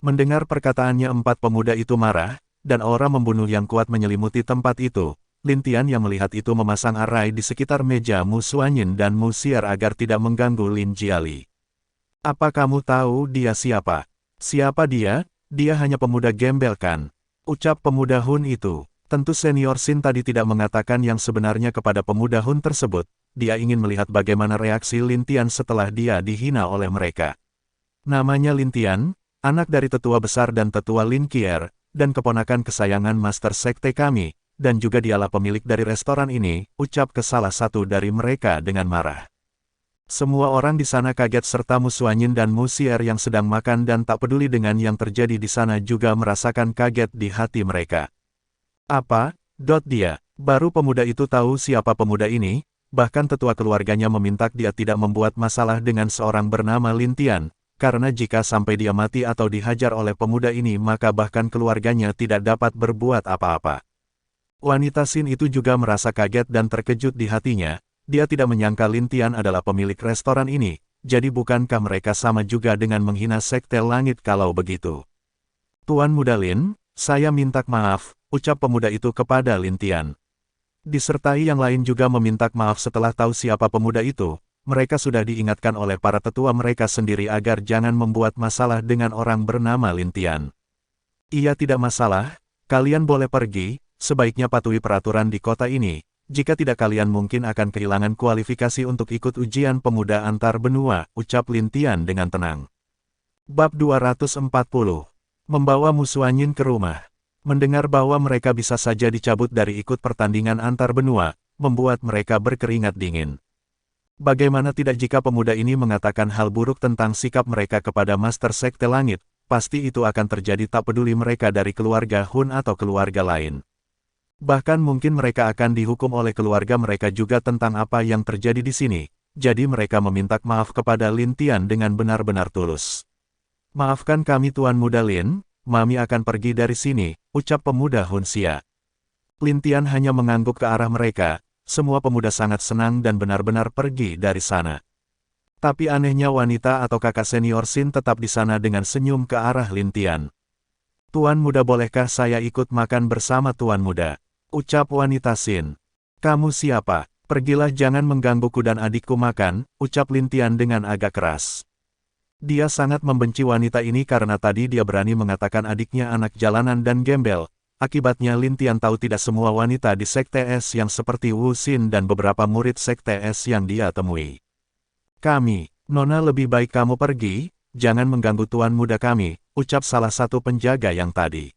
Mendengar perkataannya 4 pemuda itu marah, dan aura membunuh yang kuat menyelimuti tempat itu. Lin Tian yang melihat itu memasang arai di sekitar meja Mu Xuanyin dan Mu Xier agar tidak mengganggu Lin Jiali. "Apa kamu tahu dia siapa?" "Siapa dia? Dia hanya pemuda gembel kan?" ucap pemuda Hun itu. Tentu senior Xin tadi tidak mengatakan yang sebenarnya kepada pemuda Hun tersebut, dia ingin melihat bagaimana reaksi Lin Tian setelah dia dihina oleh mereka. Namanya Lin Tian, anak dari tetua besar dan tetua Lin Qier, dan keponakan kesayangan Master Sekte kami, dan juga dialah pemilik dari restoran ini, ucap ke salah satu dari mereka dengan marah. Semua orang di sana kaget serta Mu Xuanyin dan Mu Xier yang sedang makan dan tak peduli dengan yang terjadi di sana juga merasakan kaget di hati mereka. Apa? Dia. Baru pemuda itu tahu siapa pemuda ini, bahkan tetua keluarganya meminta dia tidak membuat masalah dengan seorang bernama Lin Tian, karena jika sampai dia mati atau dihajar oleh pemuda ini maka bahkan keluarganya tidak dapat berbuat apa-apa. Wanita Xin itu juga merasa kaget dan terkejut di hatinya. Dia tidak menyangka Lin Tian adalah pemilik restoran ini, jadi bukankah mereka sama juga dengan menghina Sekte Langit kalau begitu? Tuan Muda Lin, saya minta maaf, ucap pemuda itu kepada Lin Tian. Disertai yang lain juga meminta maaf setelah tahu siapa pemuda itu, mereka sudah diingatkan oleh para tetua mereka sendiri agar jangan membuat masalah dengan orang bernama Lin Tian. Iya tidak masalah, kalian boleh pergi, sebaiknya patuhi peraturan di kota ini. Jika tidak kalian mungkin akan kehilangan kualifikasi untuk ikut ujian pemuda antar benua, ucap Lin Tian dengan tenang. Bab 240. Membawa Mu Xuanyin ke rumah. Mendengar bahwa mereka bisa saja dicabut dari ikut pertandingan antar benua, membuat mereka berkeringat dingin. Bagaimana tidak jika pemuda ini mengatakan hal buruk tentang sikap mereka kepada Master Sekte Langit, pasti itu akan terjadi tak peduli mereka dari keluarga Hun atau keluarga lain. Bahkan mungkin mereka akan dihukum oleh keluarga mereka juga tentang apa yang terjadi di sini, jadi mereka meminta maaf kepada Lin Tian dengan benar-benar tulus. Maafkan kami Tuan Muda Lin, Mami akan pergi dari sini, ucap pemuda Hun Xia. Lin Tian hanya mengangguk ke arah mereka, semua pemuda sangat senang dan benar-benar pergi dari sana. Tapi anehnya wanita atau kakak senior Xin tetap di sana dengan senyum ke arah Lin Tian. Tuan Muda bolehkah saya ikut makan bersama Tuan Muda? Ucap wanita Xin. Kamu siapa? Pergilah jangan menggangguku dan adikku makan, ucap Lin Tian dengan agak keras. Dia sangat membenci wanita ini karena tadi dia berani mengatakan adiknya anak jalanan dan gembel. Akibatnya Lin Tian tahu tidak semua wanita di Sekte S yang seperti Wu Xin dan beberapa murid Sekte S yang dia temui. Nona lebih baik kamu pergi, jangan mengganggu Tuan Muda kami, ucap salah satu penjaga yang tadi.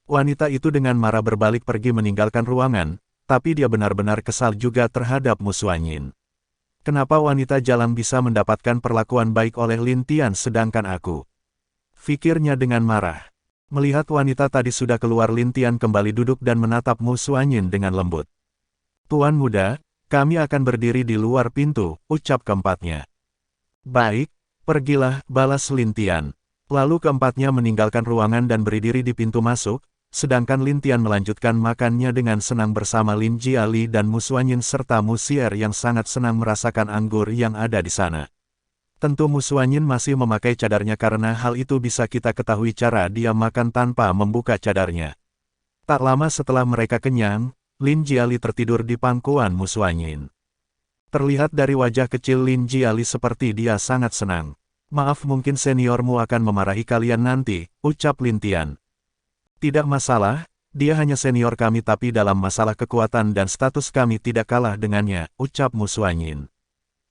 Wanita itu dengan marah berbalik pergi meninggalkan ruangan, tapi dia benar-benar kesal juga terhadap Mu Xuanyin. Kenapa wanita jalan bisa mendapatkan perlakuan baik oleh Lin Tian sedangkan aku? Fikirnya dengan marah. Melihat wanita tadi sudah keluar, Lin Tian kembali duduk dan menatap Mu Xuanyin dengan lembut. Tuan Muda, kami akan berdiri di luar pintu, ucap keempatnya. Baik, pergilah, balas Lin Tian. Lalu keempatnya meninggalkan ruangan dan berdiri di pintu masuk, sedangkan Lin Tian melanjutkan makannya dengan senang bersama Lin Jiali dan Mu Xuanyin serta Mu Xier yang sangat senang merasakan anggur yang ada di sana. Tentu Mu Xuanyin masih memakai cadarnya karena hal itu bisa kita ketahui cara dia makan tanpa membuka cadarnya. Tak lama setelah mereka kenyang, Lin Jiali tertidur di pangkuan Mu Xuanyin. Terlihat dari wajah kecil Lin Jiali seperti dia sangat senang. Maaf mungkin seniormu akan memarahi kalian nanti, ucap Lin Tian. Tidak masalah, dia hanya senior kami tapi dalam masalah kekuatan dan status kami tidak kalah dengannya, ucap Mu Xuanyin.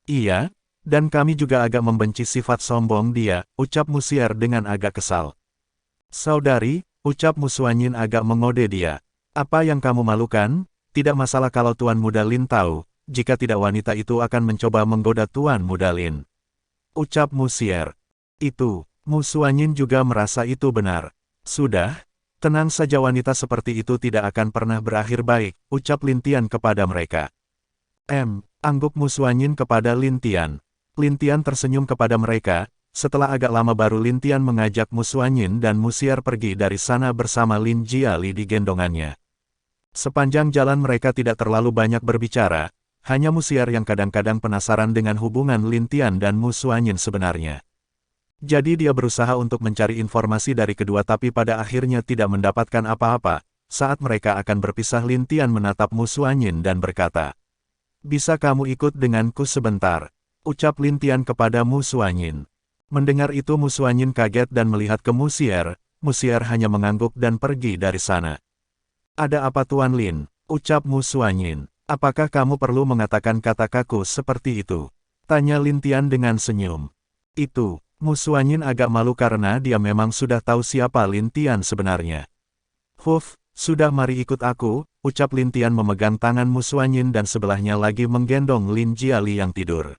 Iya, dan kami juga agak membenci sifat sombong dia, ucap Mu Xier dengan agak kesal. Saudari, ucap Mu Xuanyin agak mengode dia. Apa yang kamu malukan? Tidak masalah kalau Tuan Muda Lin tahu, jika tidak wanita itu akan mencoba menggoda Tuan Muda Lin. Ucap Mu Xier. Mu Xuanyin juga merasa itu benar. Sudah. Tenang saja, wanita seperti itu tidak akan pernah berakhir baik, ucap Lin Tian kepada mereka. Angguk Mu Xuanyin kepada Lin Tian. Lin Tian tersenyum kepada mereka, setelah agak lama baru Lin Tian mengajak Mu Xuanyin dan Mu Xier pergi dari sana bersama Lin Jiali di gendongannya. Sepanjang jalan mereka tidak terlalu banyak berbicara, hanya Mu Xier yang kadang-kadang penasaran dengan hubungan Lin Tian dan Mu Xuanyin sebenarnya. Jadi dia berusaha untuk mencari informasi dari kedua tapi pada akhirnya tidak mendapatkan apa-apa. Saat mereka akan berpisah, Lin Tian menatap Mu Xuanyin dan berkata, "Bisa kamu ikut denganku sebentar?" ucap Lin Tian kepada Mu Xuanyin. Mendengar itu Mu Xuanyin kaget dan melihat ke Mu Xier. Mu Xier hanya mengangguk dan pergi dari sana. "Ada apa Tuan Lin?" ucap Mu Xuanyin. Apakah kamu perlu mengatakan kata kaku seperti itu? Tanya Lin Tian dengan senyum. Itu, Mu Suanyin agak malu karena dia memang sudah tahu siapa Lin Tian sebenarnya. Huf, sudah mari ikut aku, ucap Lin Tian memegang tangan Mu Suanyin dan sebelahnya lagi menggendong Lin Jiali yang tidur.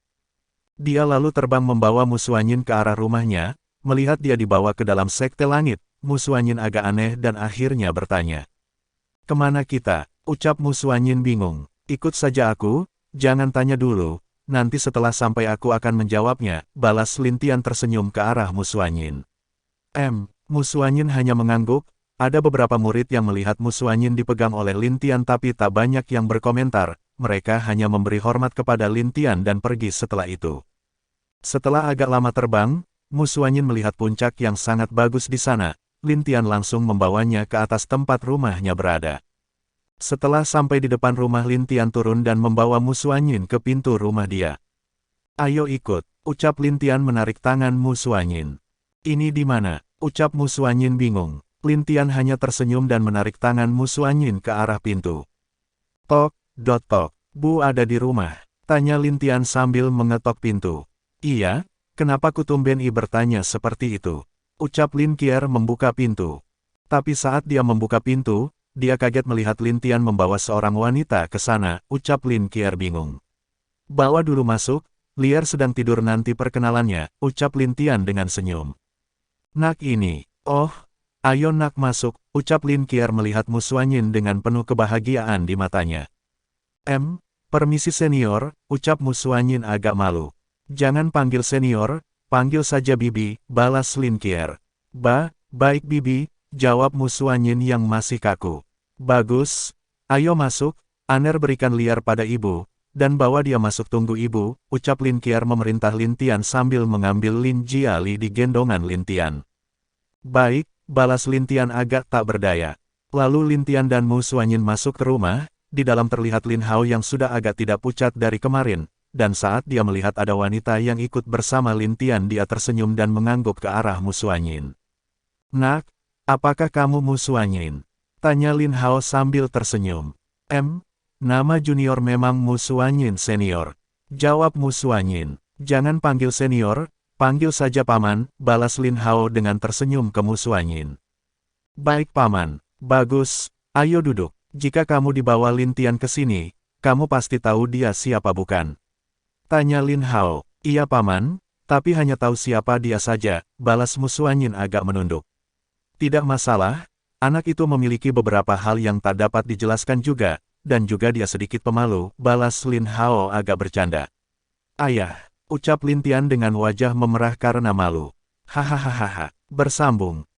Dia lalu terbang membawa Mu Suanyin ke arah rumahnya, melihat dia dibawa ke dalam sekte langit, Mu Suanyin agak aneh dan akhirnya bertanya. Kemana kita? Ucap Mu Suanyin bingung. Ikut saja aku, jangan tanya dulu, nanti setelah sampai aku akan menjawabnya, balas Lin Tian tersenyum ke arah Mu Suanyin. Mu Suanyin hanya mengangguk, ada beberapa murid yang melihat Mu Suanyin dipegang oleh Lin Tian tapi tak banyak yang berkomentar, mereka hanya memberi hormat kepada Lin Tian dan pergi setelah itu. Setelah agak lama terbang, Mu Suanyin melihat puncak yang sangat bagus di sana, Lin Tian langsung membawanya ke atas tempat rumahnya berada. Setelah sampai di depan rumah Lin Tian turun dan membawa Mu Suanyin ke pintu rumah dia. Ayo ikut, ucap Lin Tian menarik tangan Mu Suanyin. Ini di mana? Ucap Mu Suanyin bingung. Lin Tian hanya tersenyum dan menarik tangan Mu Suanyin ke arah pintu. Tok, tok, Bu ada di rumah, tanya Lin Tian sambil mengetok pintu. Iya, kenapa Kutumben I bertanya seperti itu? Ucap Lin Qier membuka pintu. Tapi saat dia membuka pintu, dia kaget melihat Lin Tian membawa seorang wanita ke sana, ucap Lin Qier bingung. Bawa dulu masuk, Lier sedang tidur nanti perkenalannya, ucap Lin Tian dengan senyum. Nak ini, oh, ayo nak masuk, ucap Lin Qier melihat Mu Suanyin dengan penuh kebahagiaan di matanya. Permisi senior, ucap Mu Suanyin agak malu. Jangan panggil senior, panggil saja Bibi, balas Lin Qier. Baik Bibi, jawab Mu Suanyin yang masih kaku. Bagus, ayo masuk, Aner berikan Lier pada ibu, dan bawa dia masuk tunggu ibu, ucap Lin Qier memerintah Lin Tian sambil mengambil Lin Jiali di gendongan Lin Tian. Baik, balas Lin Tian agak tak berdaya. Lalu Lin Tian dan Mu Suanyin masuk ke rumah, di dalam terlihat Lin Hao yang sudah agak tidak pucat dari kemarin, dan saat dia melihat ada wanita yang ikut bersama Lin Tian dia tersenyum dan mengangguk ke arah Mu Suanyin. Nak, apakah kamu Mu Suanyin? Tanya Lin Hao sambil tersenyum. Nama junior memang Mu Suanyin senior. Jawab Mu Suanyin. Jangan panggil senior, panggil saja paman, balas Lin Hao dengan tersenyum ke Mu Suanyin. Baik paman, bagus, ayo duduk. Jika kamu dibawa Lin Tian ke sini, kamu pasti tahu dia siapa bukan? Tanya Lin Hao. Iya paman, tapi hanya tahu siapa dia saja, balas Mu Suanyin agak menunduk. Tidak masalah. Anak itu memiliki beberapa hal yang tak dapat dijelaskan juga, dan juga dia sedikit pemalu, balas Lin Hao agak bercanda. Ayah, ucap Lin Tian dengan wajah memerah karena malu. Hahaha, bersambung.